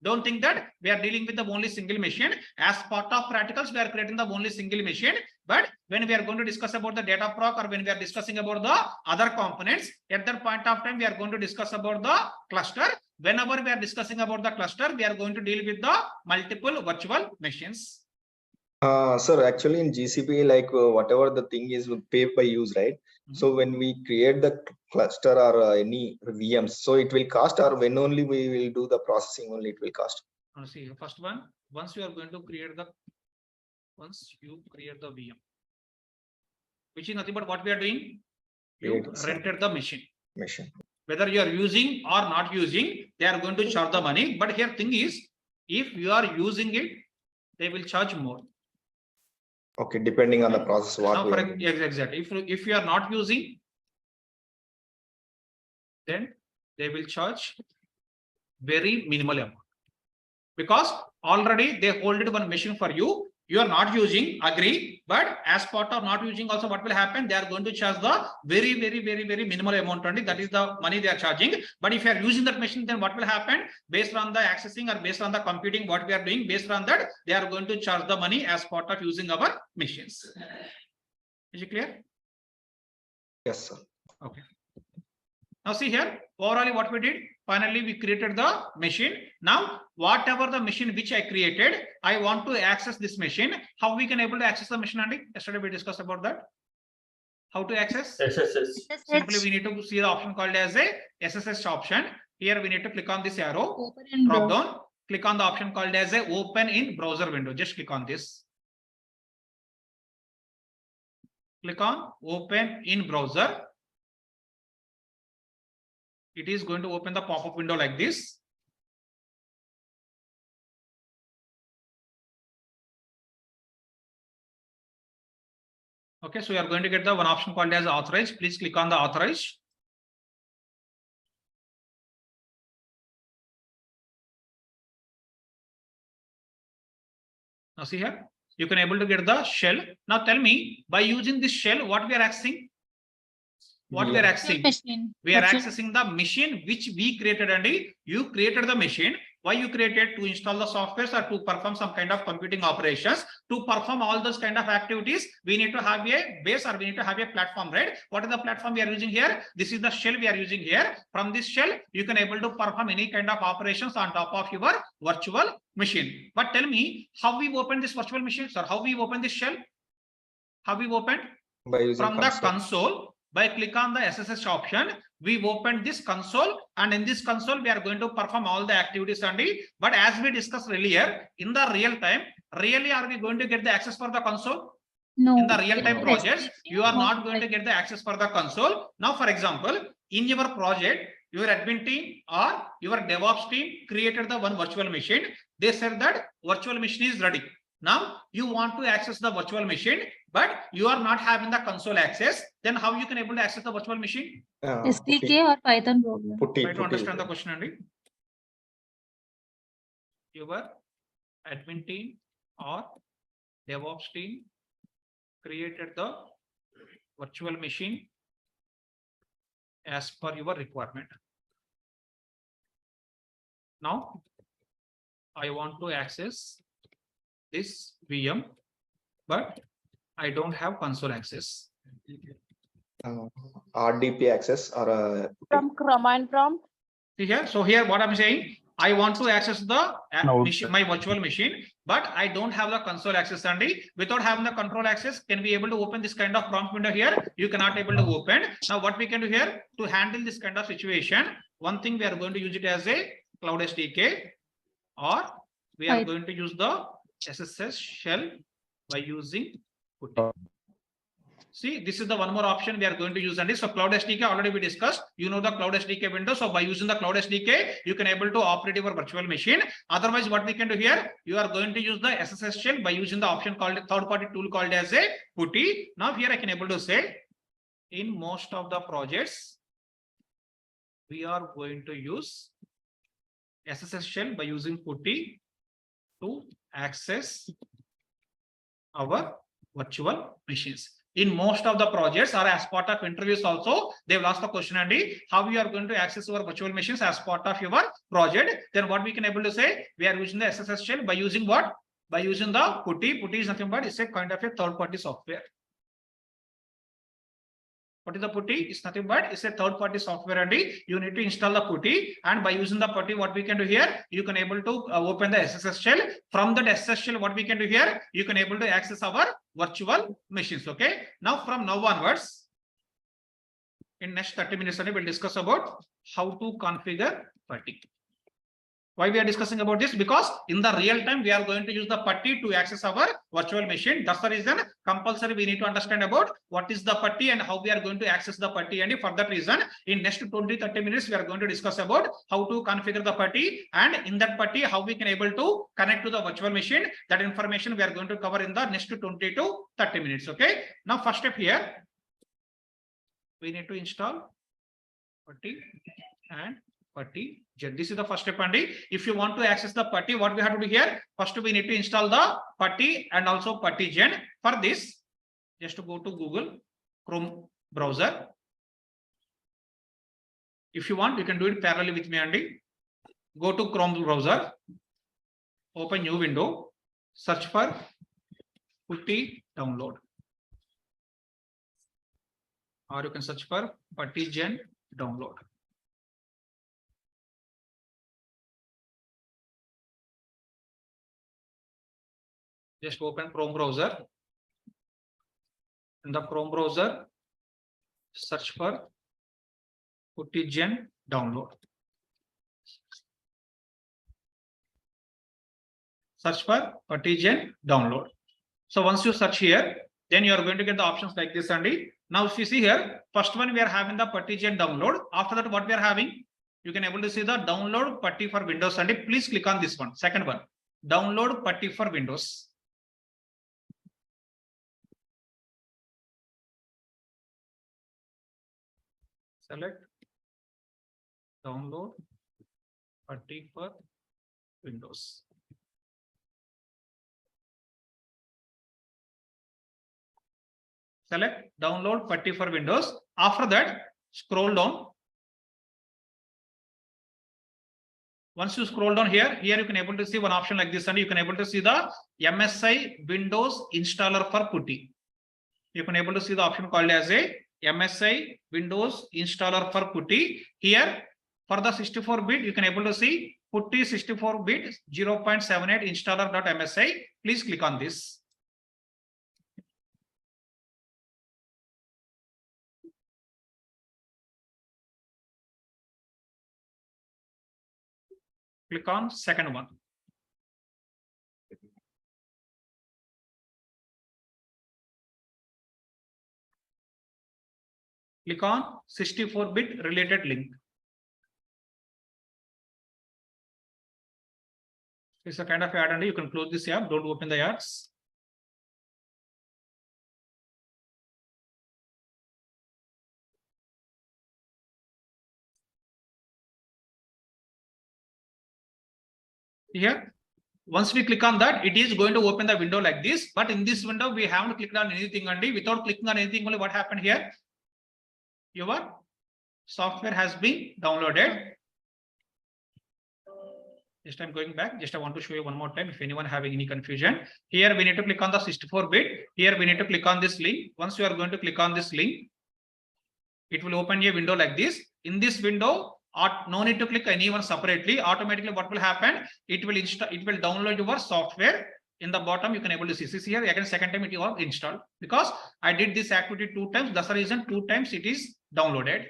Don't think that we are dealing with the only single machine. As part of practicals, we are creating the only single machine. But when we are going to discuss about the data proc, or when we are discussing about the other components, at that point of time, we are going to discuss about the cluster. Whenever we are discussing about the cluster, we are going to deal with the multiple virtual machines. Sir, actually in GCP, like whatever the thing is with pay by use, right? So when we create the cluster or any VMs, so it will cost, or when only we will do the processing only it will cost. Now see, first one, once you are going to create the, once you create the VM, which is nothing but what we are doing, you Create rented the machine. Whether you are using or not using, they are going to charge the money. But here thing is, if you are using it, they will charge more. Okay, depending on the process. What Now, we for are doing. exactly, if you are not using, then they will charge very minimal amount, because already they hold it one machine for you. You are not using, agree, but as part of not using also, what will happen? They are going to charge the very minimal amount only. That is the money they are charging. But if you are using that machine, then what will happen? Based on the accessing or based on the computing, what we are doing, based on that, they are going to charge the money as part of using our machines. Is it clear? Yes, sir. Okay. Now see here, overall what we did, finally we created the machine. Now whatever the machine which I created, I want to access this machine. How we can able to access the machine, Andy? Yesterday we discussed about that. How to access? SSS. Simply we need to see the option called as a SSH option. Here we need to click on this arrow, Open in drop browser. down, click on the option called as a open in browser window. Just click on this. Click on open in browser. It is going to open the pop-up window like this. Okay, so you are going to get the one option called as authorize. Please click on the authorize. Now see here, you can able to get the shell. Now tell me, by using this shell, what we are accessing? What we are accessing? Machine. We are Virtual- accessing the machine which we created, and you created the machine. Why you created? To install the softwares or to perform some kind of computing operations. To perform all those kind of activities, we need to have a base, or we need to have a platform, right? What is the platform we are using here? This is the shell we are using here. From this shell, you can able to perform any kind of operations on top of your virtual machine. But tell me, how we open this virtual machine, sir? How we open this shell? How we open? By using From the console. By click on the SSH option, we opened this console, and in this console we are going to perform all the activities only. But as we discussed earlier, in the real time, really are we going to get the access for the console? No. In the real time Yes. projects, you are not going to get the access for the console. Now, for example, in your project, your admin team or your DevOps team created the one virtual machine. They said that virtual machine is ready. Now you want to access the virtual machine, but you are not having the console access. Then how you can able to access the virtual machine? SDK or Python program. Try to understand the question, Andy. Your admin team or DevOps team created the virtual machine as per your requirement. Now I want to access this VM, but I don't have console access. RDP access or From command prompt. See here, so here what I'm saying, I want to access the machine, my virtual machine, but I don't have the console access, Andy. Without having the control access, can we able to open this kind of prompt window here? You cannot able to open. Now what we can do here to handle this kind of situation, one thing we are going to use it as a cloud SDK, or we are Right. going to use the SSH shell by using putti. See, this is the one more option we are going to use. And so Cloud SDK already we discussed. You know the Cloud SDK window. So by using the Cloud SDK, you can able to operate your virtual machine. Otherwise, what we can do here, you are going to use the SSH shell by using the option called third-party tool called as a putti. Now here I can able to say, in most of the projects, we are going to use SSH shell by using putti to access our virtual machines. In most of the projects or as part of interviews also, they will ask the question, Andy, how you are going to access your virtual machines as part of your project. Then what we can able to say, we are using the SSH shell by using what? By using the putti. Putti is nothing but it's a kind of a third-party software. What is the putti? It's nothing but it's a third-party software, and you need to install the putti. And by using the putti, what we can do here, you can able to open the SSH shell. From that SSH shell, what we can do here, you can able to access our virtual machines. Okay. Now from now onwards, in next 30 minutes, we'll discuss about how to configure putti. Why we are discussing about this? Because in the real time, we are going to use the putti to access our virtual machine. That's the reason compulsory we need to understand about what is the putti and how we are going to access the putti. And for that reason, in next 20-30 minutes, we are going to discuss about how to configure the putti, and in that putti, how we can able to connect to the virtual machine. That information we are going to cover in the next 20 to 30 minutes. Okay. Now, first step here, we need to install putti and putti gen. This is the first step, Andy. If you want to access the putti, what we have to do here? First, we need to install the putti and also putti gen. For this, just to go to Google Chrome browser. If you want, you can do it parallelly with me, Andy. Go to Chrome browser, open new window, search for putti download, or you can search for putti gen download. Just open Chrome browser. In the Chrome browser, search for putti gen download. Search for putti gen download. So once you search here, then you are going to get the options like this, Andy. Now, if you see here, first one we are having the putti gen download. After that, what we are having, you can able to see the download putti for Windows, Andy. Please click on this one. Second one, download putti for Windows. Select download putti for Windows. Select download putti for Windows. After that, scroll down. Once you scroll down here you can able to see one option like this, and you can able to see the MSI Windows installer for putti. You can able to see the option called as a MSI Windows installer for putti. Here for the 64-bit, you can able to see putti 64-bit 0.78 installer.msi. Please click on this. Click on second one. Click on 64-bit related link. It's a kind of ad, and you can close this app. Don't open the ads. Here, once we click on that, it is going to open the window like this. But in this window, we haven't clicked on anything, and without clicking on anything, only what happened here? Your software has been downloaded. Just I'm going back. Just I want to show you one more time if anyone having any confusion. Here we need to click on the 64-bit. Here we need to click on this link. Once you are going to click on this link, it will open a window like this. In this window, no need to click anyone separately. Automatically, what will happen? It will install. It will download your software. In the bottom, you can able to see here again. Second time it was installed because I did this activity 2 times. That's the reason 2 times it is downloaded.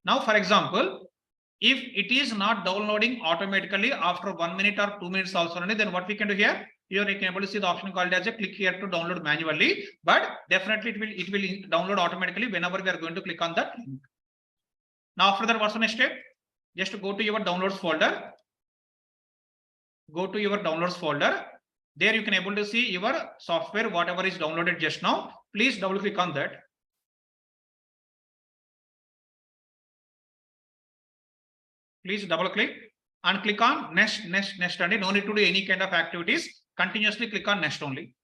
Now, for example, if it is not downloading automatically after 1 minute or 2 minutes also, then what we can do here? you can able to see the option called as a click here to download manually, but definitely it will download automatically whenever we are going to click on that link. Now after that, what's the next step? Just go to your downloads folder. Go to your downloads folder. There you can able to see your software, whatever is downloaded just now. Please double click on that. Please double click and click on next. And no need to do any kind of activities. Continuously click on next only.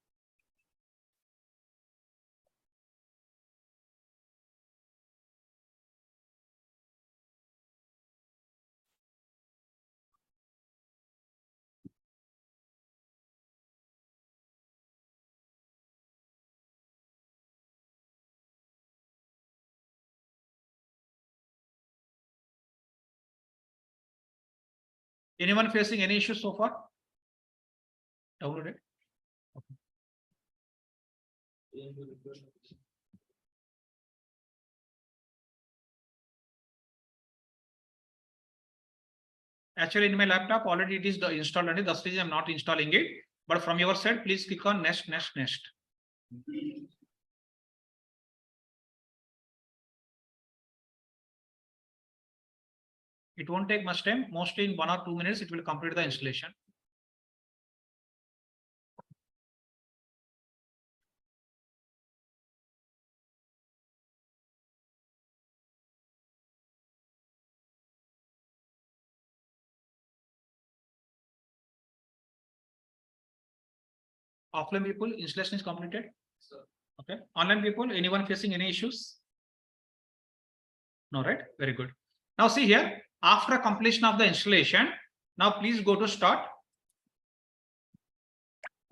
Anyone facing any issues so far? Download it. Okay. Actually, in my laptop already it is installed, and that's the reason I'm not installing it. But from your side, please click on next. It won't take much time. Mostly in 1 or 2 minutes, it will complete the installation. Offline people, installation is completed. Okay. Online people, anyone facing any issues? No, right? Very good. Now see here, after completion of the installation, now please go to start.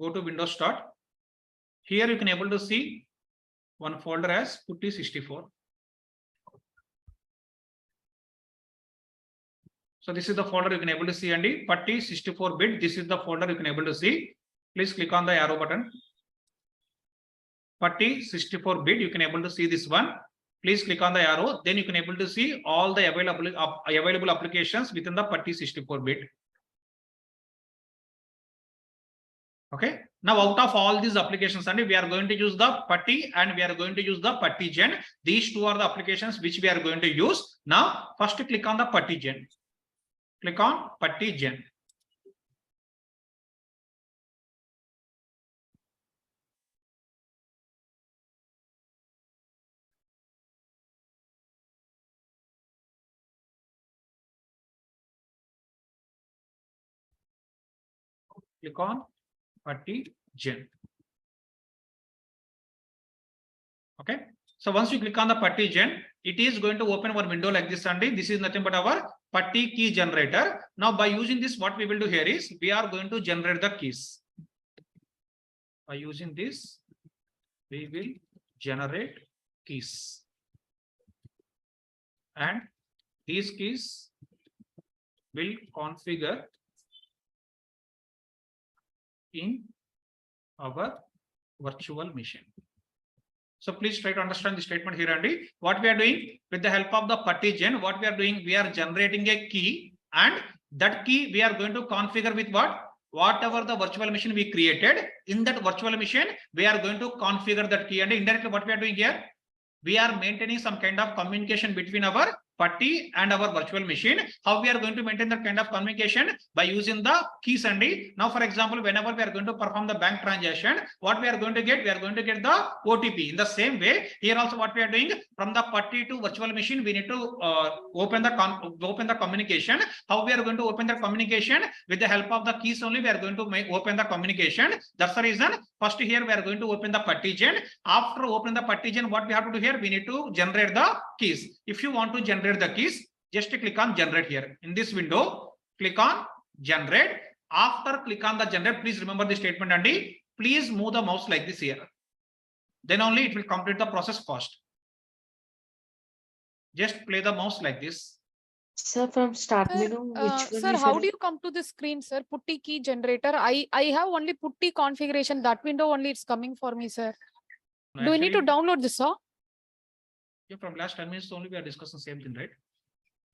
Go to Windows Start. Here you can able to see one folder as putti 64. So this is the folder you can able to see, and putti 64-bit. This is the folder you can able to see. Please click on the arrow button. Putti 64-bit. You can able to see this one. Please click on the arrow. Then you can able to see all the available applications within the putti 64-bit. Okay. Now out of all these applications, and we are going to use the putti and we are going to use the putti gen. These two are the applications which we are going to use. Now first click on the putti gen. Click on putti gen. Click on putti gen. Okay. So once you click on the putti gen, it is going to open one window like this, and this is nothing but our putti key generator. Now by using this, what we will do here is we are going to generate the keys. By using this, we will generate keys, and these keys will configure in our virtual machine. So please try to understand the statement here, Andy. What we are doing with the help of the putti gen, what we are doing, we are generating a key, and that key we are going to configure with what? Whatever the virtual machine we created. In that virtual machine, we are going to configure that key, and indirectly what we are doing here, we are maintaining some kind of communication between our putti and our virtual machine. How we are going to maintain that kind of communication? By using the keys, Andy. Now, for example, whenever we are going to perform the bank transaction, what we are going to get? We are going to get the OTP. In the same way, here also what we are doing, from the putti to virtual machine, we need to open the communication. How we are going to open the communication? With the help of the keys only, we are going to open the communication. That's the reason. First here, we are going to open the putti gen. After opening the putti gen, what we have to do here? We need to generate the keys. If you want to generate the keys, just click on generate here. In this window, click on generate. After click on the generate, please remember the statement, Andy. Please move the mouse like this here. Then only it will complete the process fast. Just play the mouse like this. Sir, from start menu, which one Sir, is how it? do you come to the screen, sir? Putti key generator. I have only putti configuration. That window only it's coming for me, sir. Do we need to Actually, download this, sir? yeah, from last 10 minutes only we are discussing same thing, right?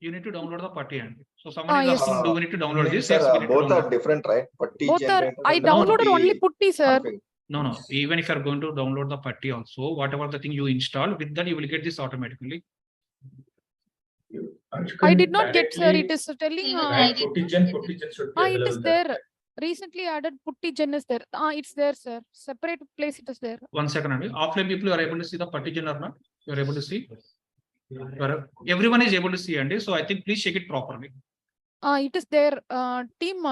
You need to download the putty and so somebody is yes. asking, do we need to download this? Sir, Yes, we need to both download. are different, right? Putty Both are, generator I and the downloaded only putty putty, sir. config. No. Even if you are going to download the putty also, whatever the thing you install, with that you will get this automatically. I did not get, sir. It is telling. Right, puttigen should be It is available there. Recently added puttigen is there. It's there, sir. Separate place it is there. 1 second, Andy. Offline people, you are able to see the putty or not? You are able to see. Everyone is able to see, Andy. So I think please check it properly. It is there. Team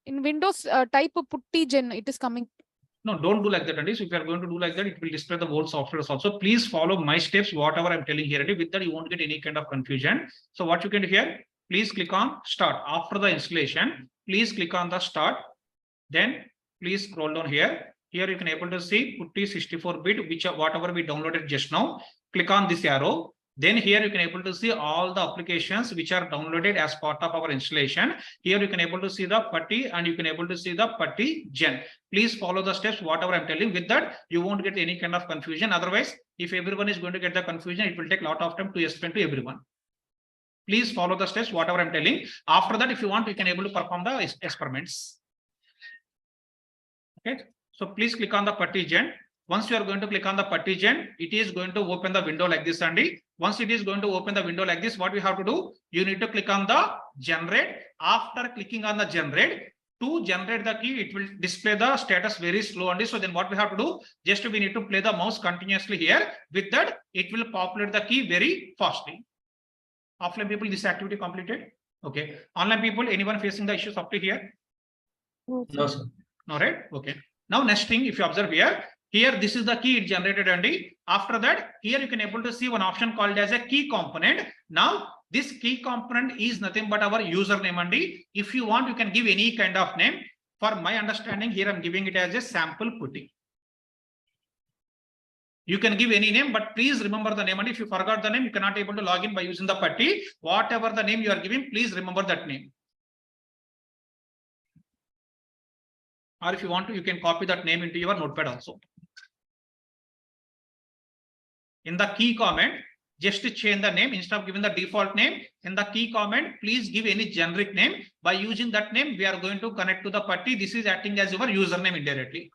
in Windows type puttigen. It is coming. No, don't do like that, Andy. So if you are going to do like that, it will display the whole software also. Please follow my steps, whatever I'm telling here, Andy. With that, you won't get any kind of confusion. So what you can do here, please click on start. After the installation, please click on the start. Then please scroll down here. Here you can able to see putty 64-bit, which whatever we downloaded just now. Click on this arrow. Then here you can able to see all the applications which are downloaded as part of our installation. Here you can able to see the putty and you can able to see the putty gen. Please follow the steps, whatever I'm telling. With that, you won't get any kind of confusion. Otherwise, if everyone is going to get the confusion, it will take a lot of time to explain to everyone. Please follow the steps, whatever I'm telling. After that, if you want, you can able to perform the experiments. Okay, so please click on the putty gen. Once you are going to click on the putty gen, it is going to open the window like this, Andy. Once it is going to open the window like this, what we have to do? You need to click on the generate. After clicking on the generate, to generate the key, it will display the status very slow, Andy. So then what we have to do? Just we need to play the mouse continuously here. With that, it will populate the key very fastly. Offline people, this activity completed. Okay. Online people, anyone facing the issues up to here? No, sir. All right. Okay. Now next thing, if you observe here, this is the key it generated, Andy. After that, here you can able to see one option called as a key component. Now this key component is nothing but our username, Andy. If you want, you can give any kind of name. For my understanding, here I'm giving it as a sample putty. You can give any name, but please remember the name. And if you forgot the name, you cannot able to log in by using the putty. Whatever the name you are giving, please remember that name. Or if you want to, you can copy that name into your notepad also. In the key comment, just to change the name instead of giving the default name. In the key comment, please give any generic name. By using that name, we are going to connect to the putty. This is acting as your username indirectly.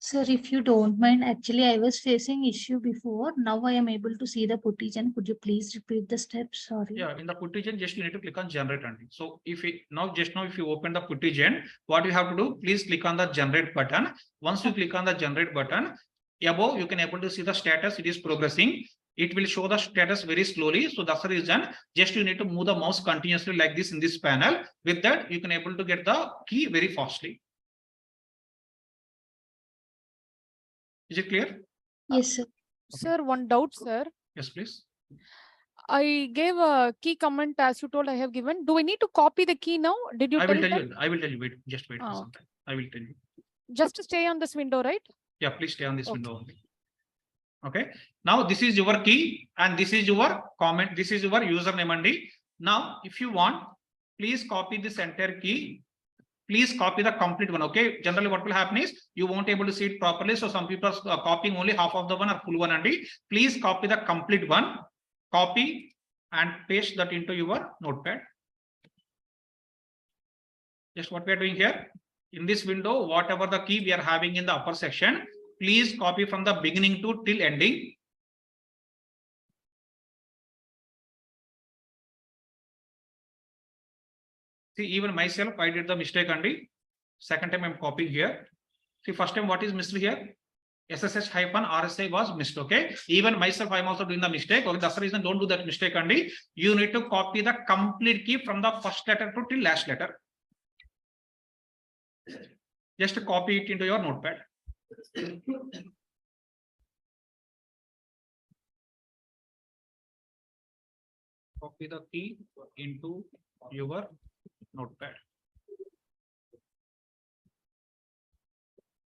Sir, if you don't mind, actually I was facing issue before. Now I am able to see the puttigen. Could you please repeat the steps? Sorry. Yeah, in the puttigen, just you need to click on generate only. So if you open the puttigen, what you have to do, please click on the generate button. Once you click on the generate button, above you can able to see the status. It is progressing. It will show the status very slowly. So that's the reason. Just you need to move the mouse continuously like this in this panel. With that, you can able to get the key very fastly. Is it clear? Yes, sir. Sir, one doubt, sir. Yes, please. I gave a key comment as you told I have given. Do I need to copy the key now? Did you I tell will tell that? you. I will tell you. Wait, just wait for Oh, some time. I will tell you. Just to stay on this window, right? Yeah, please stay on this Okay. window only. Okay. Now this is your key and this is your comment. This is your username, Andy. Now, if you want, please copy this entire key. Please copy the complete one. Okay. Generally, what will happen is you won't able to see it properly. So some people are copying only half of the one or full one, Andy. Please copy the complete one. Copy and paste that into your notepad. Just what we are doing here. In this window, whatever the key we are having in the upper section, please copy from the beginning to till ending. See, even myself, I did the mistake, Andy. Second time I'm copying here. See, first time what is missed here? SSH-RSI was missed. Okay. Even myself, I'm also doing the mistake. Okay, that's the reason don't do that mistake, Andy. You need to copy the complete key from the first letter to till last letter. Just copy it into your notepad. Copy the key into your notepad.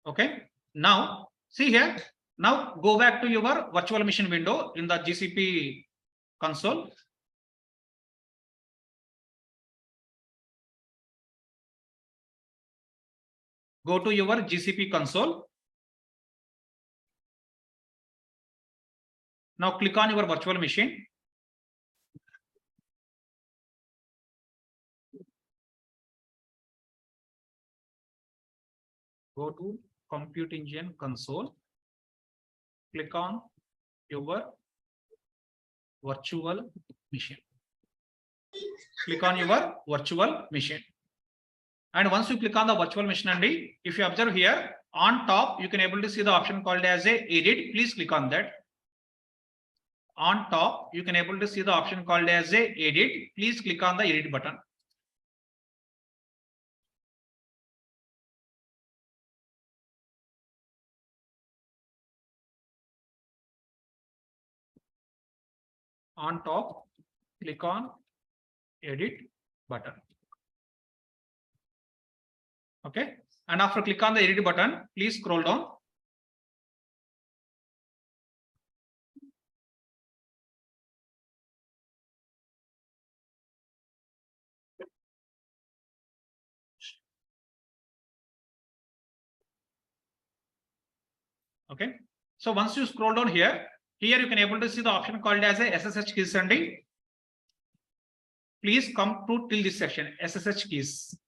Okay. Now, see here. Now go back to your virtual machine window in the GCP console. go to your GCP console. Now click on your virtual machine. Go to Compute Engine console. Click on your virtual machine. Click on your virtual machine. And once you click on the virtual machine, and if you observe here on top, you can able to see the option called as a edit. Please click on that. On top, you can able to see the option called as a edit. Please click on the edit button. On top, click on edit button. Okay, and after click on the edit button, please scroll down. Okay, so once you scroll down here you can able to see the option called as a SSH keys sending. Please come to till this section, SSH keys.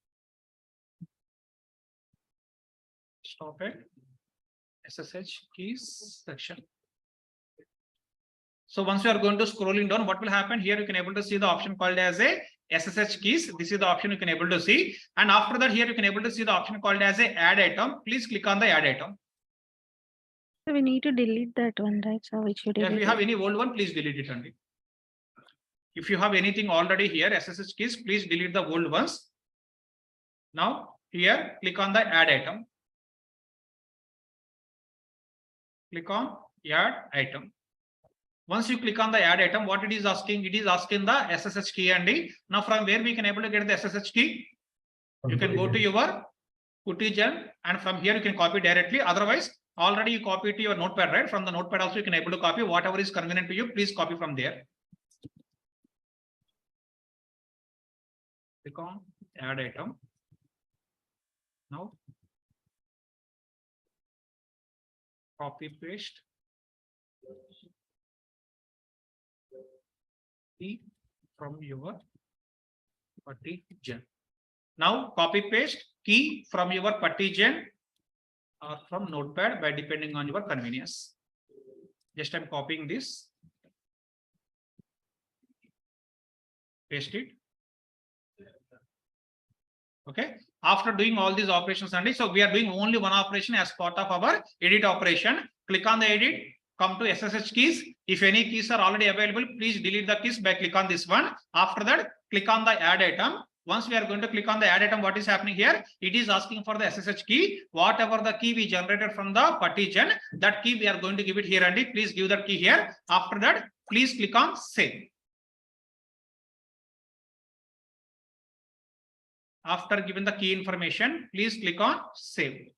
Stop it. SSH keys section. So once you are going to scrolling down, what will happen here? You can able to see the option called as a SSH keys. This is the option you can able to see. And after that, here you can able to see the option called as a add item. Please click on the add item. So we need to delete that one, right? So we should If delete you have it. any old one, please delete it only. If you have anything already here, SSH keys, please delete the old ones. Now here, click on the add item. Click on add item. Once you click on the add item, what it is asking? It is asking the SSH key and now from where we can able to get the SSH key? You can go to your puttigen and from here you can copy directly. Otherwise, already you copy to your notepad, right? From the notepad also you can able to copy whatever is convenient to you. Please copy from there. Click on add item. Now copy paste key from your puttigen. Now copy paste key from your puttigen or from notepad by depending on your convenience. Just I'm copying this. Paste it. Okay. After doing all these operations, and so we are doing only one operation as part of our edit operation. Click on the edit, come to SSH keys. If any keys are already available, please delete the keys by click on this one. After that, click on the add item. Once we are going to click on the add item, what is happening here? It is asking for the SSH key. Whatever the key we generated from the puttigen, that key we are going to give it here, and please give that key here. After that, please click on save. After giving the key information, please click on save.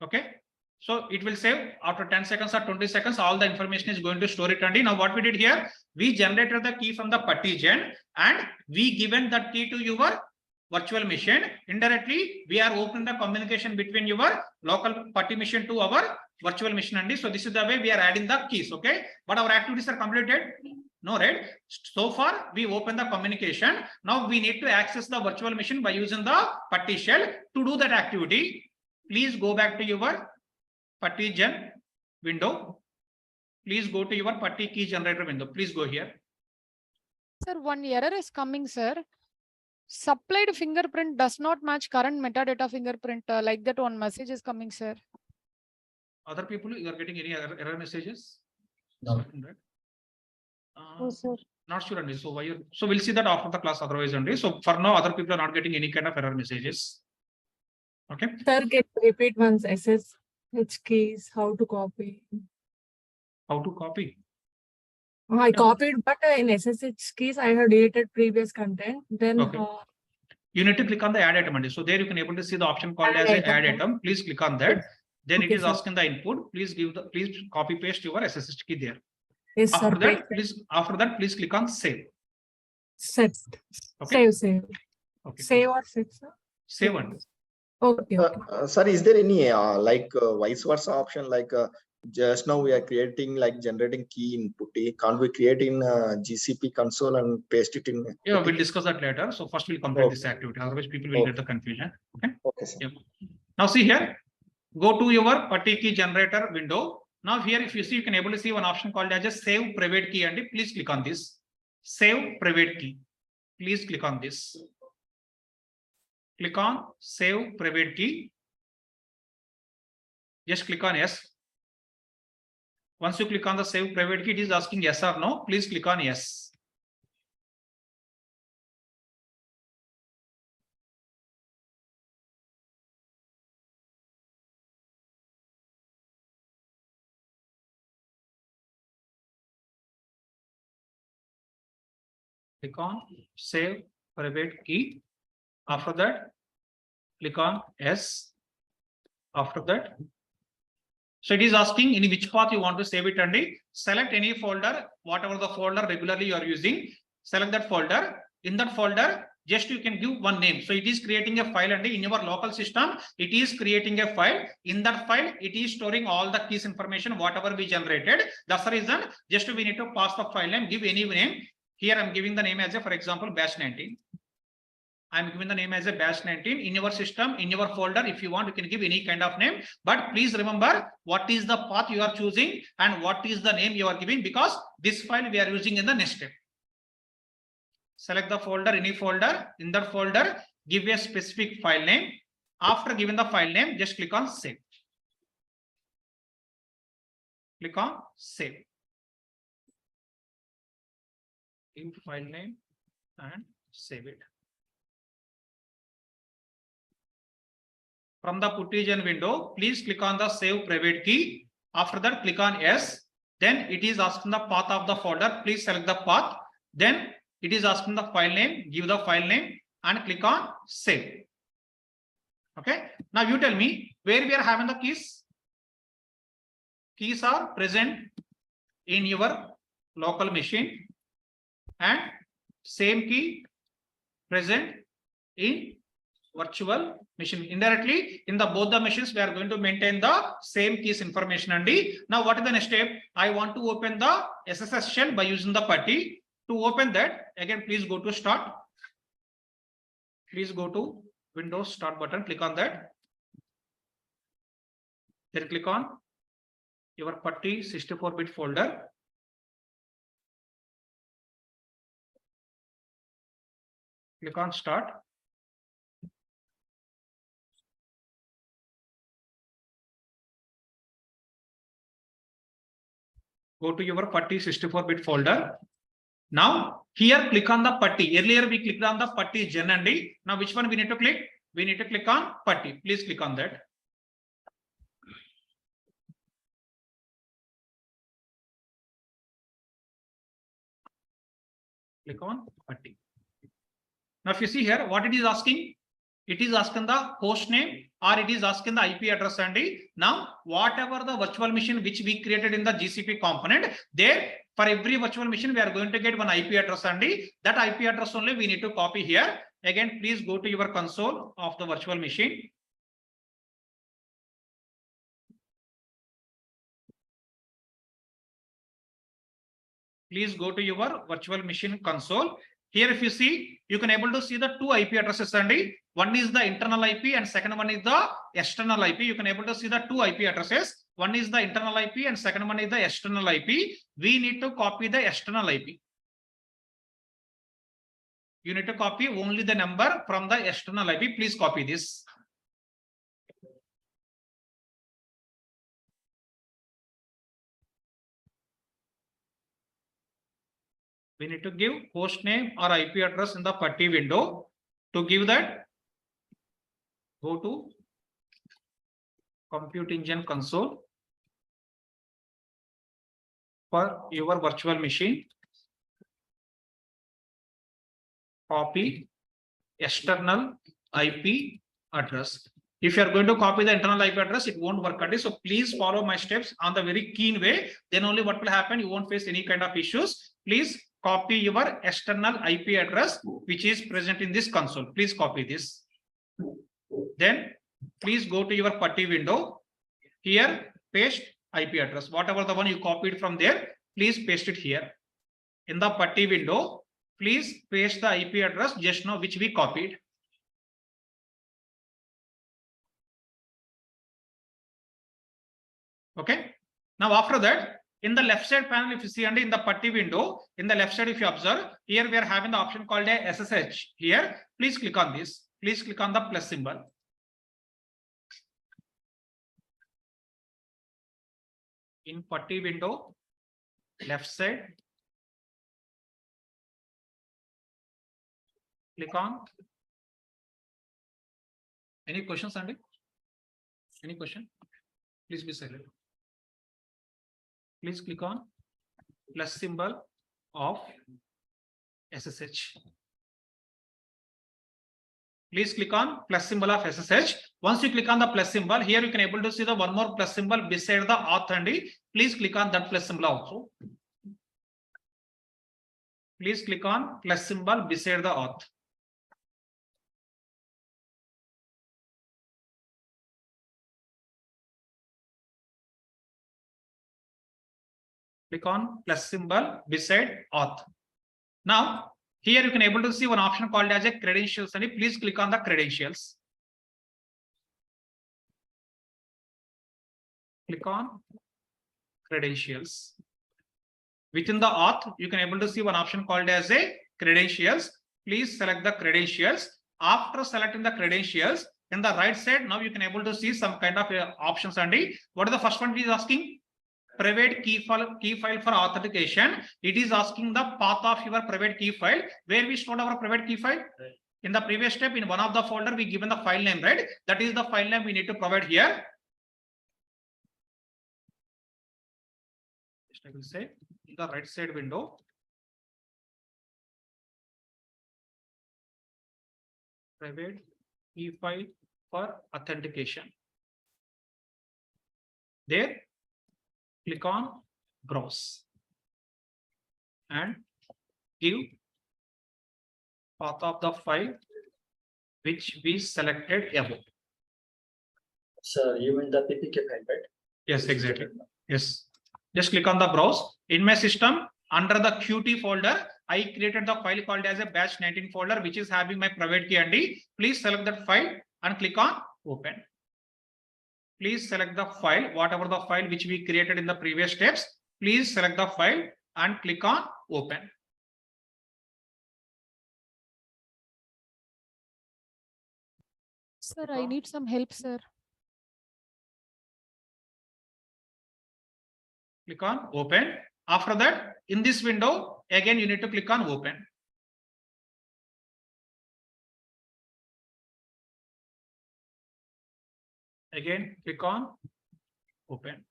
Okay, so it will save after 10 seconds or 20 seconds. All the information is going to store it. And now what we did here, we generated the key from the puttigen and we given that key to your virtual machine. Indirectly, we are opening the communication between your local putty machine to our virtual machine. And so this is the way we are adding the keys. Okay, but our activities are completed. No, right? So far, we open the communication. Now we need to access the virtual machine by using the putty shell. To do that activity, please go back to your puttigen window. Please go to your putty key generator window. Please go here. Sir, one error is coming, sir. Supplied fingerprint does not match current metadata fingerprint. Like that one message is coming, sir. Other people, you are getting any error messages? No. Oh, sir. Not sure, Andy. So why you? So we'll see that after the class. Otherwise, Andy. So for now, other people are not getting any kind of error messages. Okay. Sir, can you repeat once SSH keys, how to copy? How to copy? I copied, but in SSH keys, I have deleted previous content. Then Okay. You need to click on the add item, Andy. So there you can able to see the option called Add as a item. add item. Please click on that. Then it Okay, is sir. asking the input. Please copy paste your SSH key there. Yes, sir. After that, please click on save. Set. Okay. Save. Okay. Save or set, sir? Save and Okay, okay. Sir, is there any vice versa option just now we are creating generating key in putti? Can't we create in GCP console and paste it in? yeah, Putty? we'll discuss that later. So first we'll complete this Okay. activity. Otherwise, people will get Okay. the confusion. Okay. Okay, sir. Yeah. Now see here, go to your putti key generator window. Now here, if you see, you can able to see one option called as a save private key, and please click on this. Save private key. Please click on this. Click on save private key. Just click on yes. Once you click on the save private key, it is asking yes or no. Please click on yes. Click on save private key. After that, click on yes. After that, so it is asking in which path you want to save it, and select any folder, whatever the folder regularly you are using. Select that folder. In that folder, just you can give one name. So it is creating a file, and in your local system, it is creating a file. In that file, it is storing all the keys information, whatever we generated. That's the reason. Just we need to pass the file name, give any name. Here I'm giving the name as a, for example, batch 19. I'm giving the name as a batch 19. In your system, in your folder, if you want, you can give any kind of name. But please remember what is the path you are choosing and what is the name you are giving, because this file we are using in the next step. Select the folder, any folder. In that folder, give a specific file name. After giving the file name, just click on save. Click on save. Give file name and save it. From the puttigen window, please click on the save private key. After that, click on yes. Then it is asking the path of the folder. Please select the path. Then it is asking the file name. Give the file name and click on save. Okay. Now you tell me where we are having the keys. Keys are present in your local machine, and same key present in virtual machine. Indirectly, in the both the machines, we are going to maintain the same keys information. And now what is the next step? I want to open the SSH shell by using the putti. To open that, again, please go to start. Please go to Windows start button, click on that. Then click on your putti 64-bit folder. Click on start. Go to your putti 64-bit folder. Now here click on the putti. Earlier we clicked on the puttigen, and now which one we need to click? We need to click on putti. Please click on that. Click on putti. Now if you see here, what it is asking? It is asking the host name, or it is asking the IP address. And now whatever the virtual machine which we created in the GCP component, there for every virtual machine we are going to get one IP address, and that IP address only we need to copy here. Again, please go to your console of the virtual machine. Please go to your virtual machine console. Here, if you see, you can able to see the two IP addresses, and one is the internal IP and second one is the external IP. You can able to see the two IP addresses. One is the internal IP and second one is the external IP. We need to copy the external IP. You need to copy only the number from the external IP. Please copy this. We need to give host name or IP address in the putti window. To give that, go to Compute Engine console for your virtual machine. Copy external IP address. If you are going to copy the internal IP address, it won't work. So please follow my steps on the very keen way. Then only what will happen, you won't face any kind of issues. Please copy your external IP address, which is present in this console. Please copy this. Then please go to your putty window. Here, paste IP address. Whatever the one you copied from there, please paste it here. In the putty window, please paste the IP address just now which we copied. Okay. Now after that, in the left side panel, if you see under in the putty window, in the left side, if you observe, here we are having the option called a SSH. Here, please click on this. Please click on the plus symbol. In putty window, left side, click on. Any questions, Andy? Any question? Please be silent. Please click on plus symbol of SSH. Please click on plus symbol of SSH. Once you click on the plus symbol, here you can able to see the one more plus symbol beside the auth and please click on that plus symbol also. Please click on plus symbol beside the auth. Click on plus symbol beside auth. Now, here you can able to see one option called as a credentials and please click on the credentials. Click on credentials. Within the auth, you can able to see one option called as a credentials. Please select the credentials. After selecting the credentials, in the right side, now you can able to see some kind of options and what is the first one it is asking? Private key file for authentication. It is asking the path of your private key file. Where we stored our private key file? In the previous step, in one of the folder, we given the file name, right? That is the file name we need to provide here. I will say in the right side window. Private key file for authentication. There. Click on browse and give path of the file which we selected above. Sir, you mean the PPK file, right? Yes, exactly. Yes. Just click on the browse. In my system, under the Qt folder, I created the file called as a batch 19 folder, which is having my private key and please select that file and click on open. Please select the file, whatever the file which we created in the previous steps. Please select the file and click on open. Sir, I need some help, sir. Click on open. After that, in this window, again you need to click on open. Again, click on open.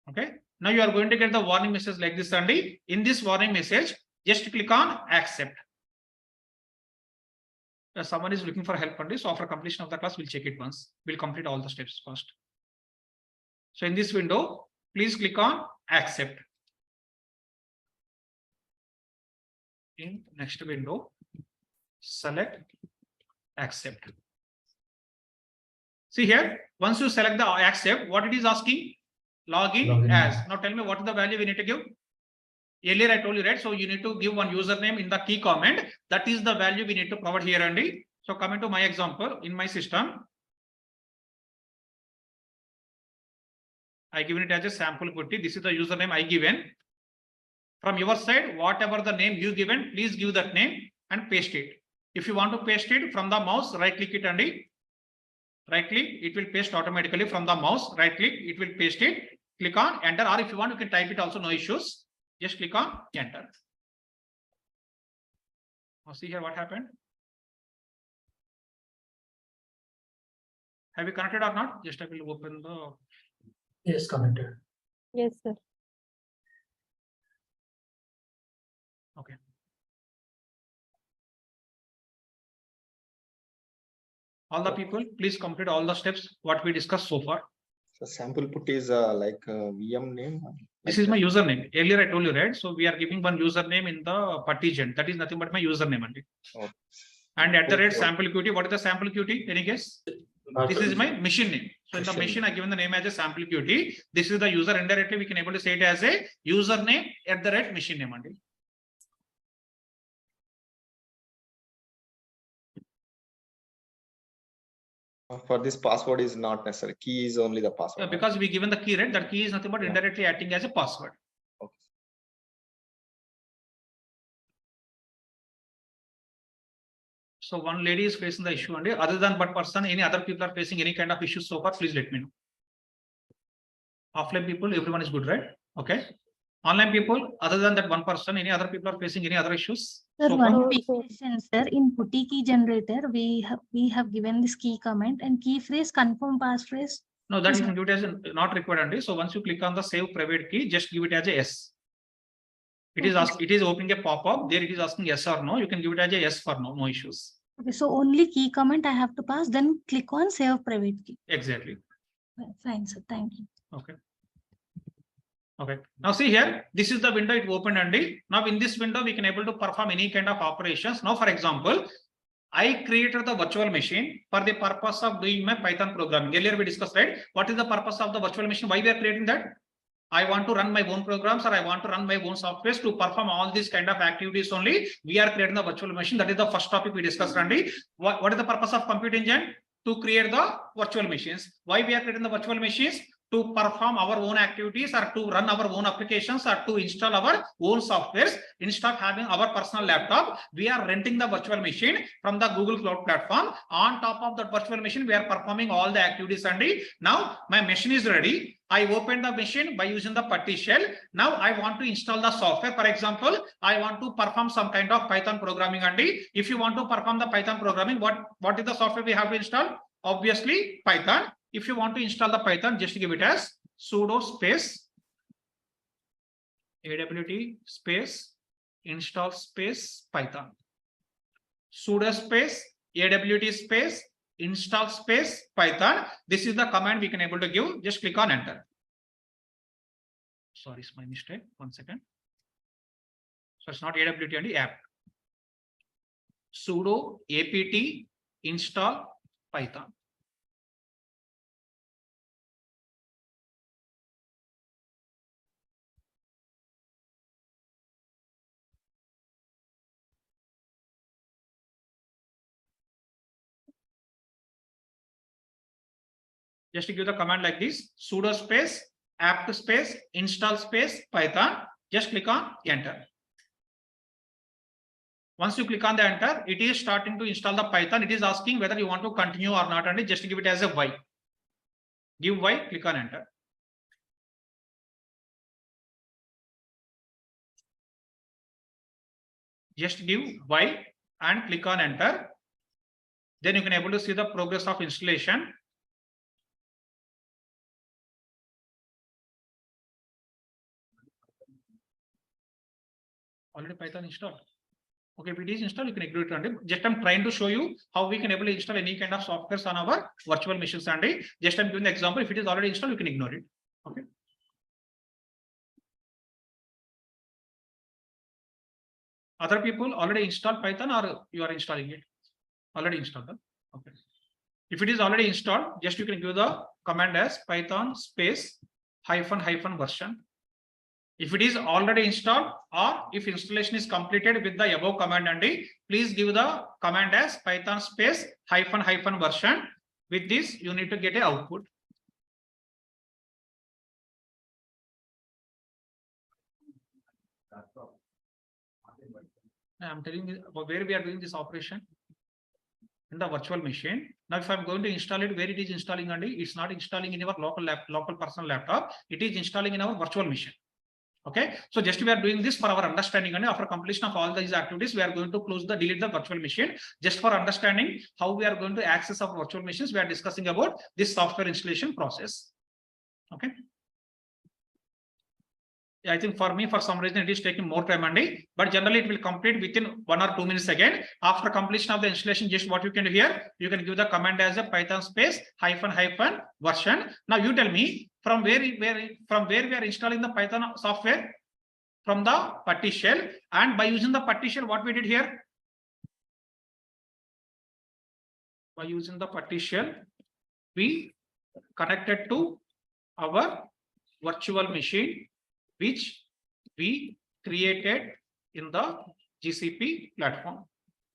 Okay. Now you are going to get the warning message like this, Andy. In this warning message, just click on accept. Someone is looking for help on this. So after completion of the class, we'll check it once. We'll complete all the steps first. So in this window, please click on accept. In next window, select accept. See here, once you select the accept, what it is asking? Login as. Now tell me what is the value we need to give? Earlier I told you, right? So you need to give one username in the key comment. That is the value we need to provide here, Andy. So coming to my example, in my system, I given it as a sample putti. This is the username I given. From your side, whatever the name you given, please give that name and paste it. If you want to paste it from the mouse, right click it, Andy. Right click, it will paste automatically from the mouse. Right click, it will paste it. Click on enter, or if you want, you can type it also, no issues. Just click on enter. Now see here what happened. Have you connected or not? Just I will open the. Yes, connected. Yes, sir. Okay. All the people, please complete all the steps what we discussed so far. So sample put is like VM name. This is my username. Earlier I told you, right? So we are giving one username in the partition. That is nothing but my username only. Oh. And at the rate Okay. sample QT, what is the sample QT? Any guess? This is my machine name. So in the Machine machine, I given the name as a sample QT. This is the user. Indirectly, we can able to say it as a username at the rate machine name only. For this password is not necessary. Key is only the password. Because we given the key, right? That key is nothing but Yeah. indirectly acting as a password. Okay. So one lady is facing the issue, and other than that person, any other people are facing any kind of issues so far, please let me know. Offline people, everyone is good, right? Okay. Online people, other than that one person, any other people are facing any other issues? Sir, so one far? quick question, sir. In putty key generator, we have given this key comment and key phrase confirm passphrase. No, that Is you can give it as not required only. So once you click on the save private key, just give it as a yes. It is Okay. it is opening a pop-up. There it is asking yes or no. You can give it as a yes for no issues. Okay, so only key comment I have to pass, then click on save private key. Exactly. Fine, sir. Thank you. Okay. Okay. Now see here, this is the window it opened and now in this window we can able to perform any kind of operations. Now, for example, I created the virtual machine for the purpose of doing my Python programming. Earlier we discussed, right? What is the purpose of the virtual machine? Why we are creating that? I want to run my own programs or I want to run my own software to perform all these kind of activities only. We are creating the virtual machine. That is the first topic we discussed, Randy. What is the purpose of compute engine? To create the virtual machines. Why we are creating the virtual machines? To perform our own activities or to run our own applications or to install our own softwares. Instead of having our personal laptop, we are renting the virtual machine from the Google Cloud platform. On top of that virtual machine, we are performing all the activities. And now my machine is ready. I opened the machine by using the putty shell. Now I want to install the software. For example, I want to perform some kind of Python programming. And if you want to perform the Python programming, what is the software we have to install? Obviously Python. If you want to install the Python, just give it as sudo space awt space install space Python. Sudo space awt space install space Python. This is the command we can able to give. Just click on enter. Sorry, it's my mistake. 1 second. So it's not awt only app. Sudo apt install Python. Just to give the command like this, sudo space apt space install space Python. Just click on enter. Once you click on the enter, it is starting to install the Python. It is asking whether you want to continue or not, and just give it as a Y. Give Y, click on enter. Just give Y and click on enter. Then you can able to see the progress of installation. Already Python installed. Okay, if it is installed, you can ignore it. And just I'm trying to show you how we can able to install any kind of softwares on our virtual machines. And just I'm giving the example. If it is already installed, you can ignore it. Okay. Other people already installed Python, or you are installing it? Already installed. Okay. If it is already installed, just you can give the command as Python space -- version. If it is already installed, or if installation is completed with the above command, and please give the command as Python space -- version. With this, you need to get a output. I'm telling you where we are doing this operation in the virtual machine. Now, if I'm going to install it, where it is installing, and it's not installing in our local personal laptop. It is installing in our virtual machine. Okay, so just we are doing this for our understanding, and after completion of all these activities, we are going to delete the virtual machine. Just for understanding how we are going to access our virtual machines, we are discussing about this software installation process. Okay. I think for me, for some reason, it is taking more time only, but generally it will complete within 1 or 2 minutes again. After completion of the installation, just what you can do here, you can give the command as a Python space ---- version. Now you tell me from where we are installing the Python software, from the putti shell, and by using the putti shell, what we did here? By using the putti shell, we connected to our virtual machine, which we created in the GCP platform.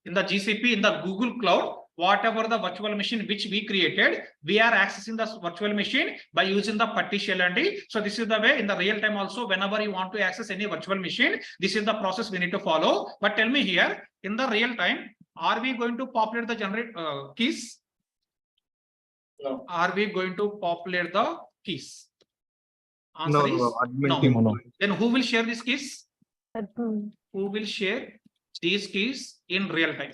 In the GCP, in the Google Cloud, whatever the virtual machine which we created, we are accessing the virtual machine by using the putti shell. And so this is the way in the real time also, whenever you want to access any virtual machine, this is the process we need to follow. But tell me here, in the real time, are we going to populate the generate keys? No. Are we going to populate the keys? No, Answer is admin no. team. Then who will share these keys? Admin. Who will share these keys in real time?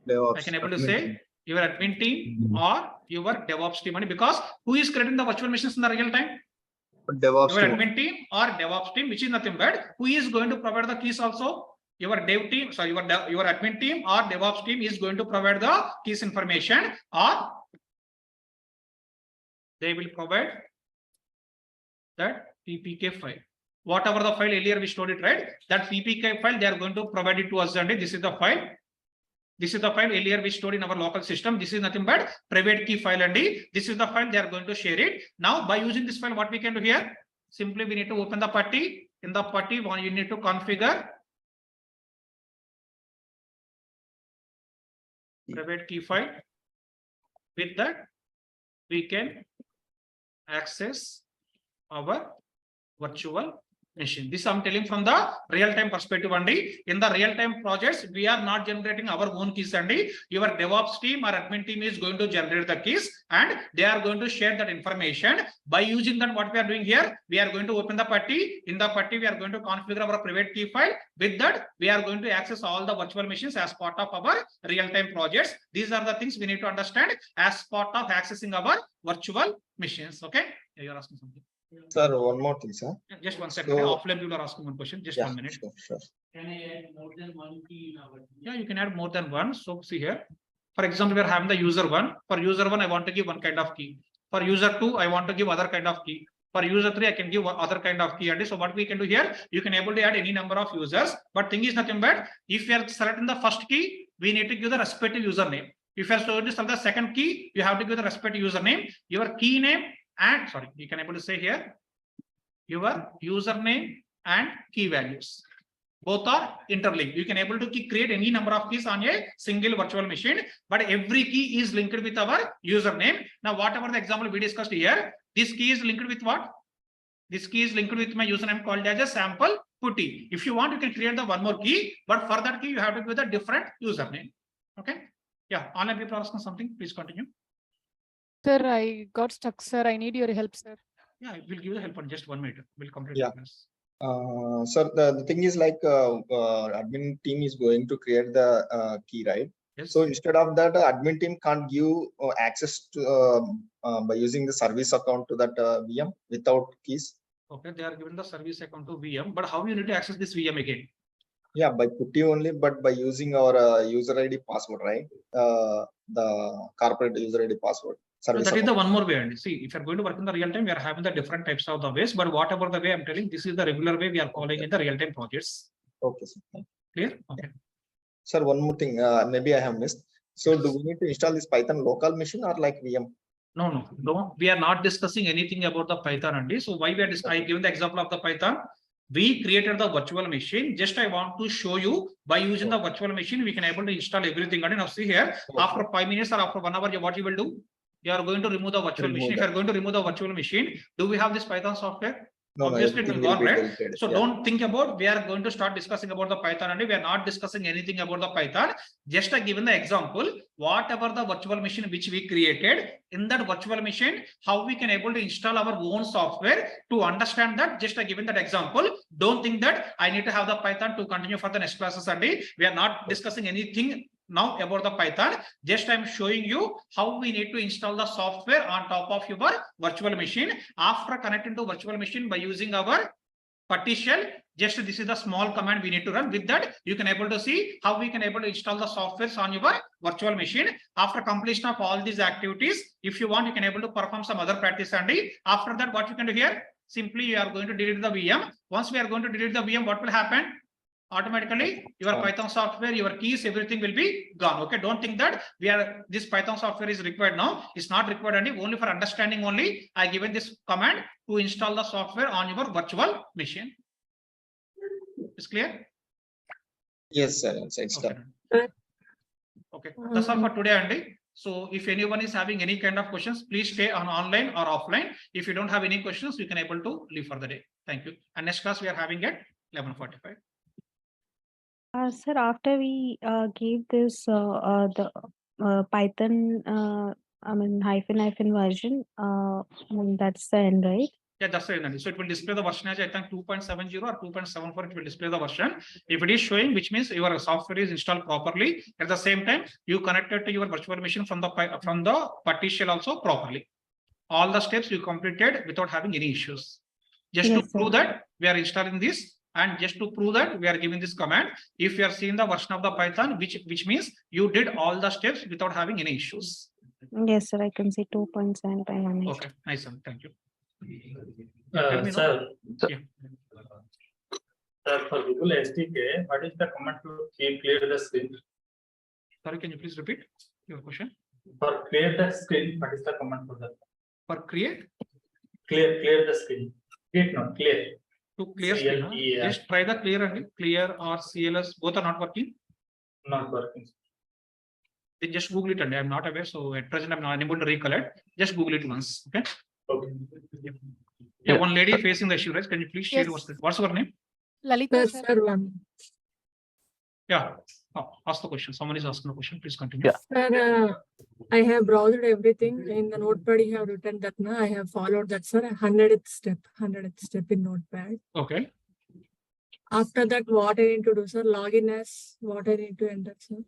DevOps, I can able to admin say team. your admin team or your DevOps team, only because who is creating the virtual machines in the real time? DevOps Your team. admin team or DevOps team, which is nothing but who is going to provide the keys also? Your dev team, sorry, your admin team or DevOps team is going to provide the keys information, or they will provide that PPK file. Whatever the file earlier we stored it, right? That PPK file they are going to provide it to us, and this is the file. This is the file earlier we stored in our local system. This is nothing but private key file, and this is the file they are going to share it. Now by using this file, what we can do here? Simply we need to open the putti. In the putti, you need to configure private key file. With that, we can access our virtual machine. This I'm telling from the real-time perspective only. In the real-time projects, we are not generating our own keys only. Your DevOps team or admin team is going to generate the keys, and they are going to share that information. By using that, what we are doing here, we are going to open the putti. In the putti, we are going to configure our private key file. With that, we are going to access all the virtual machines as part of our real-time projects. These are the things we need to understand as part of accessing our virtual machines. Okay? Yeah, you're asking something. Sir, one more thing, sir. Just 1 second. So- Offline, people are asking one question. Just Yeah, 1 minute. sure. Can I add more than one key in our? Yeah, you can add more than one. So see here. For example, we are having the user one. For user one, I want to give one kind of key. For user two, I want to give other kind of key. For user three, I can give other kind of key. And so what we can do here, you can able to add any number of users. But thing is nothing but if we are selecting the first key, we need to give the respective username. If you are going to select the second key, you have to give the respective username, your key name, and sorry, you can able to say here your username and key values. Both are interlinked. You can able to create any number of keys on a single virtual machine, but every key is linked with our username. Now, whatever the example we discussed here, this key is linked with what? This key is linked with my username called as a sample putti. If you want, you can create the one more key, but for that key, you have to give a different username. Okay. Yeah. Online people are asking something. Please continue. Sir, I got stuck, sir. I need your help, sir. Yeah, we'll give you the help on just 1 minute. We'll complete Yeah. this. Sir, the thing is like admin team is going to create the key, right? Yes. So instead of that, admin team can't give access to by using the service account to that VM without keys. Okay, they are given the service account to VM, but how you need to access this VM again? Yeah, by putti only, but by using our user ID password, right? The corporate user ID password. So Service that is account. the one more way. And see, if you're going to work in the real time, we are having the different types of the ways, but whatever the way I'm telling, this is the regular way we are following in the real time projects. Okay, sir. Clear? Okay. Sir, one more thing, maybe I have missed. So do we need to install this Python local machine or like VM? No. We are not discussing anything about the Python only. So why we are I given the example of the Python. We created the virtual machine. Just I want to show you by using the virtual machine, we can able to install everything. And now see here, after 5 minutes or after 1 hour, what you will do? You are going to remove the virtual machine. If you are going to remove the virtual machine, do we have this Python software? No, Obviously, it will everything go on, be right? deleted. So Yeah. don't think about, we are going to start discussing about the Python and we are not discussing anything about the Python. Just given the example, whatever the virtual machine which we created, in that virtual machine, how we can able to install our own software to understand that. Just given that example, don't think that I need to have the Python to continue for the next classes only. We are not discussing anything now about the Python. Just I'm showing you how we need to install the software on top of your virtual machine. After connecting to virtual machine by using our partition. Just this is the small command we need to run. With that, you can able to see how we can able to install the softwares on your virtual machine. After completion of all these activities, if you want, you can able to perform some other practice. And after that, what you can do here, simply you are going to delete the VM. Once we are going to delete the VM, what will happen? Automatically your Python software, your keys, everything will be gone. Okay, don't think that this Python software is required now. It's not required only for understanding only. I given this command to install the software on your virtual machine. Is clear? Yes, sir. It's Okay. done. Okay, that's all for today, Andy. So if anyone is having any kind of questions, please stay on online or offline. If you don't have any questions, you can able to leave for the day. Thank you. And next class we are having at 11:45. Sir, after we gave this the Python hyphen version, that's the end, right? Yeah, that's right. So it will display the version as I think 2.70 or 2.74. It will display the version. If it is showing, which means your software is installed properly. At the same time, you connected to your virtual machine from the partition also properly. All the steps you completed without having any issues. Just to prove that we are installing this, and just to prove that we are giving this command. If you are seeing the version of the Python, which means you did all the steps without having any issues. Yes, sir. I can see 2.75. Okay, nice one. Thank you. Sir, Yeah. Sir, for Google SDK, what is the command to clear the screen? Sorry, can you please repeat your question? For clear the screen, what is the command for that? For create? Clear the screen. Clear. To clear screen, huh? Just try the clear and clear or CLS, both are not working. Not working. Then just Google it, and I'm not aware. So at present, I'm not unable to recollect. Just Google it once. Okay. Okay. Yeah, one lady facing the issue, right? Can you please share what's your name? Lalita, sir. Sir, Yeah. Ask the question. Someone is asking the question. Please continue. Yeah. Sir, I have browsed everything in the notepad. You have written that now I have followed that, sir. 100th step in notepad. Okay. After that, what I need to do, sir? Login as what I need to enter, sir.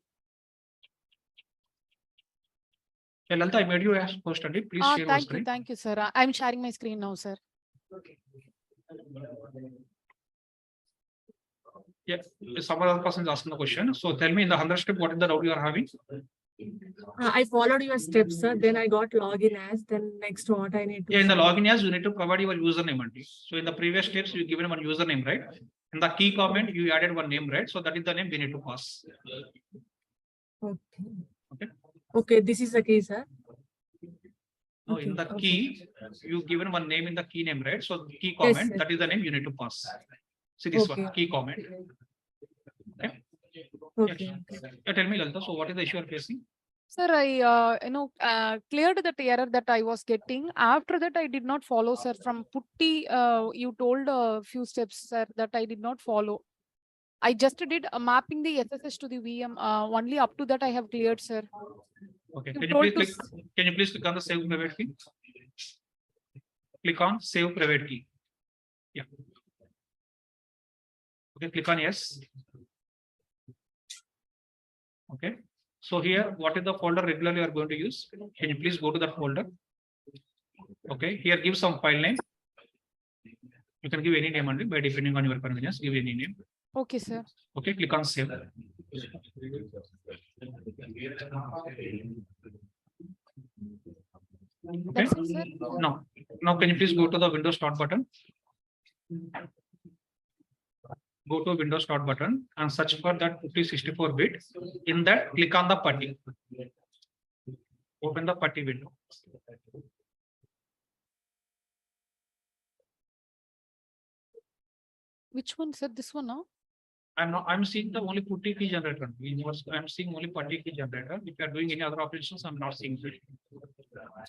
Yeah, Lalita, I made you ask first, and please share your screen. Thank you, sir. I'm sharing my screen now, sir. Yeah, some other person is asking the question. So tell me in the 100th step, what is the doubt you are having? I followed your steps, sir. Then I got login as. Then next, what I need to. Yeah, in the login as you need to provide your username only. So in the previous steps, you given one username, right? In the key comment, you added one name, right? So that is the name we need to pass. Okay. Okay, this is the key, sir. No, in the key, you given one name in the key name, right? So key comment, Yes, that is the name you need to pass. See this one, key comment. Okay. Okay. Yeah, tell me, Lalita, so what is the issue you are facing? Sir, I cleared the error that I was getting. After that, I did not follow, sir. From putti, you told a few steps, sir, that I did not follow. I just did mapping the SSH to the VM. Only up to that I have cleared, sir. Okay. Can you please click on the save private key? Click on save private key. Yeah. Okay, click on yes. Okay. So here, what is the folder regularly you are going to use? Can you please go to that folder? Okay. Here, give some file name. You can give any name only by depending on your convenience. Give any name. Okay, sir. Okay. Click on save. Okay. That's it, sir. Now can you please go to the Windows Start button? Go to Windows Start button and search for that 64-bit. In that, click on the putty. Open the putty window. Which one, sir? This one, no? I'm seeing the only putty key generator. I'm seeing only putty key generator. If you are doing any other operations, I'm not seeing it.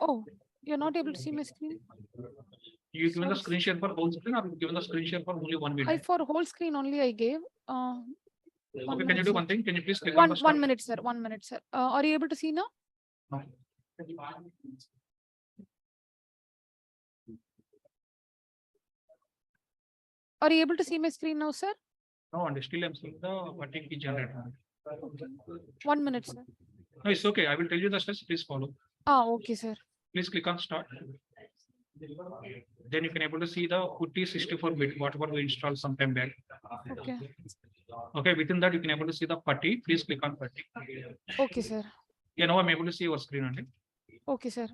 Oh, you're not able to see my screen? You given the screen share for whole screen, or you given the screen share for only one video? For whole screen only I gave. Okay, can you do one thing? Can you please click on the 1 minute, sir. 1 minute, sir. Are you able to see now? No. Are you able to see my screen now, sir? No, and still I'm seeing the putty key generator. 1 minute, sir. No, it's okay. I will tell you the steps. Please follow. Okay, sir. Please click on start. Then you can able to see the putti 64-bit, whatever we installed sometime back. Okay. Okay, within that you can able to see the putty. Please click on putty. Okay, sir. Yeah, now I'm able to see your screen only. Okay, sir.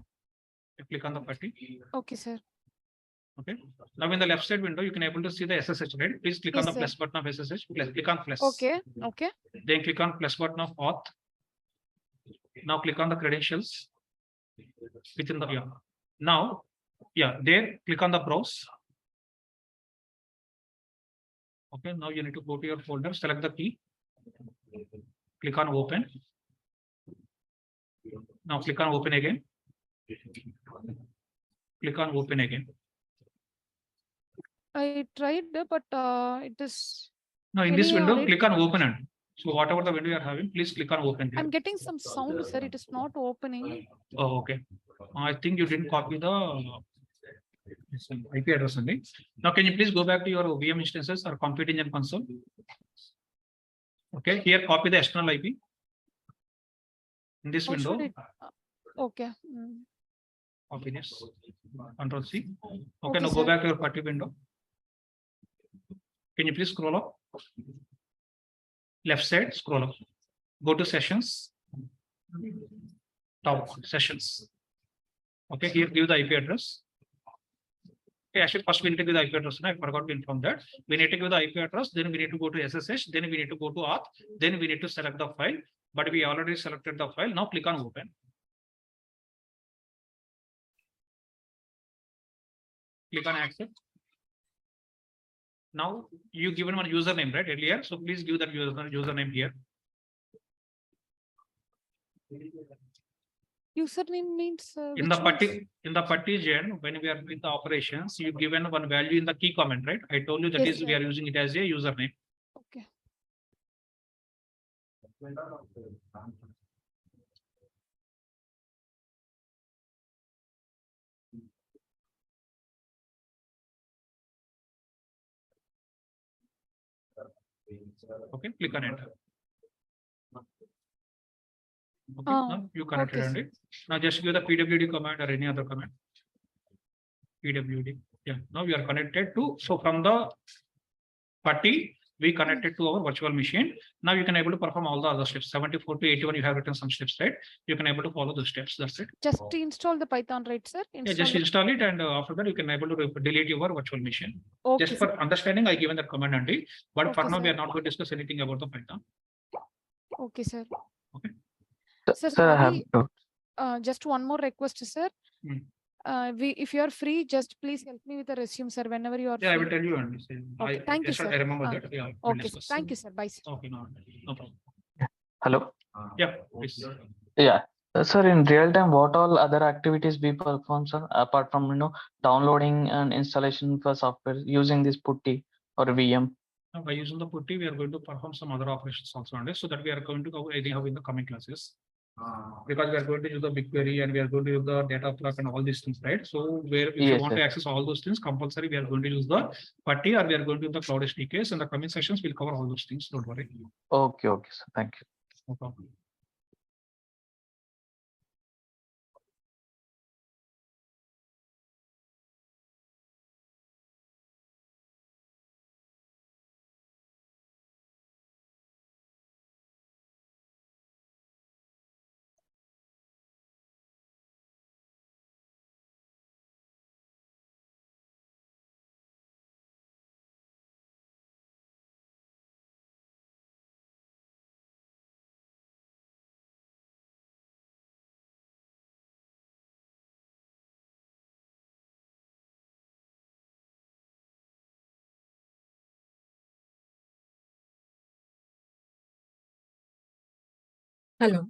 You click on the putty. Okay, sir. Okay. Now in the left side window, you can able to see the SSH, right? Please click on Yes, the sir. plus button of SSH. Click on plus. Okay. Okay. Then click on plus button of auth. Now click on the credentials within the Now, there click on the browse. Okay, now you need to go to your folder, select the key, click on open. Now click on open again. Click on open again. I tried, but it is. Now in this Any, window, red- click on open. And so whatever the window you are having, please click on open here. I'm getting some sound, sir. It is not opening. Oh, okay. I think you didn't copy the IP address only. Now, can you please go back to your VM instances or Compute Engine console? Okay, here copy the external IP. In this How window, should it? Okay. copy this. Control C. Okay, Okay, now go sir. back to your party window. Can you please scroll up? Left side, scroll up. Go to sessions. Top sessions. Okay, here give the IP address. Okay, actually, first we need to give the IP address. I forgot to inform that. We need to give the IP address, then we need to go to SSH, then we need to go to auth, then we need to select the file. But we already selected the file. Now click on open. Click on accept. Now you given one username, right, earlier. So please give that username here. Username means In which the partition, when we are doing the operations, you given one value in the key comment, right? I told you that Yes, is we sir. are using it as a username. Okay. Okay, click on enter. Okay, Ah, now you connected okay, on it. Now just give the PWD command or any other command. PWD. Yeah, now we are connected to. So from the putty, we connected to our virtual machine. Now you can able to perform all the other steps. 74 to 81, you have written some steps, right? You can able to follow those steps. That's it. Just to install the Python, right, sir? Yeah, just install it, and after that you can able to delete your virtual machine. Okay, Just for sir. understanding, I given that command only. But for Okay, now, we sir. are not going to discuss anything about the Python. Okay, sir. Okay. Sir, Sir, I have sorry. Just one more request, sir. Hmm. If you are free, just please help me with the resume, sir. Whenever you are Yeah, I will free. tell you only. Okay, thank you, sir. I remember that. Yeah, we'll Okay, sir. discuss. Thank you, sir. Bye, sir. Okay, no problem. hello. Yeah, please. Yeah. Sir, in real time, what all other activities we perform, sir, apart from downloading and installation for software using this putti or VM? Now, by using the putty, we are going to perform some other operations also on this, so that we are going to cover anyhow in the coming classes. Because we are going to use the BigQuery and we are going to use the data plug and all these things, right? So where if you Yes, want sir. to access all those things, compulsory we are going to use the putty or we are going to use the cloud SDKs. In the coming sessions, we'll cover all those things. Don't worry. Okay, okay, sir. Thank you. No problem. Hello.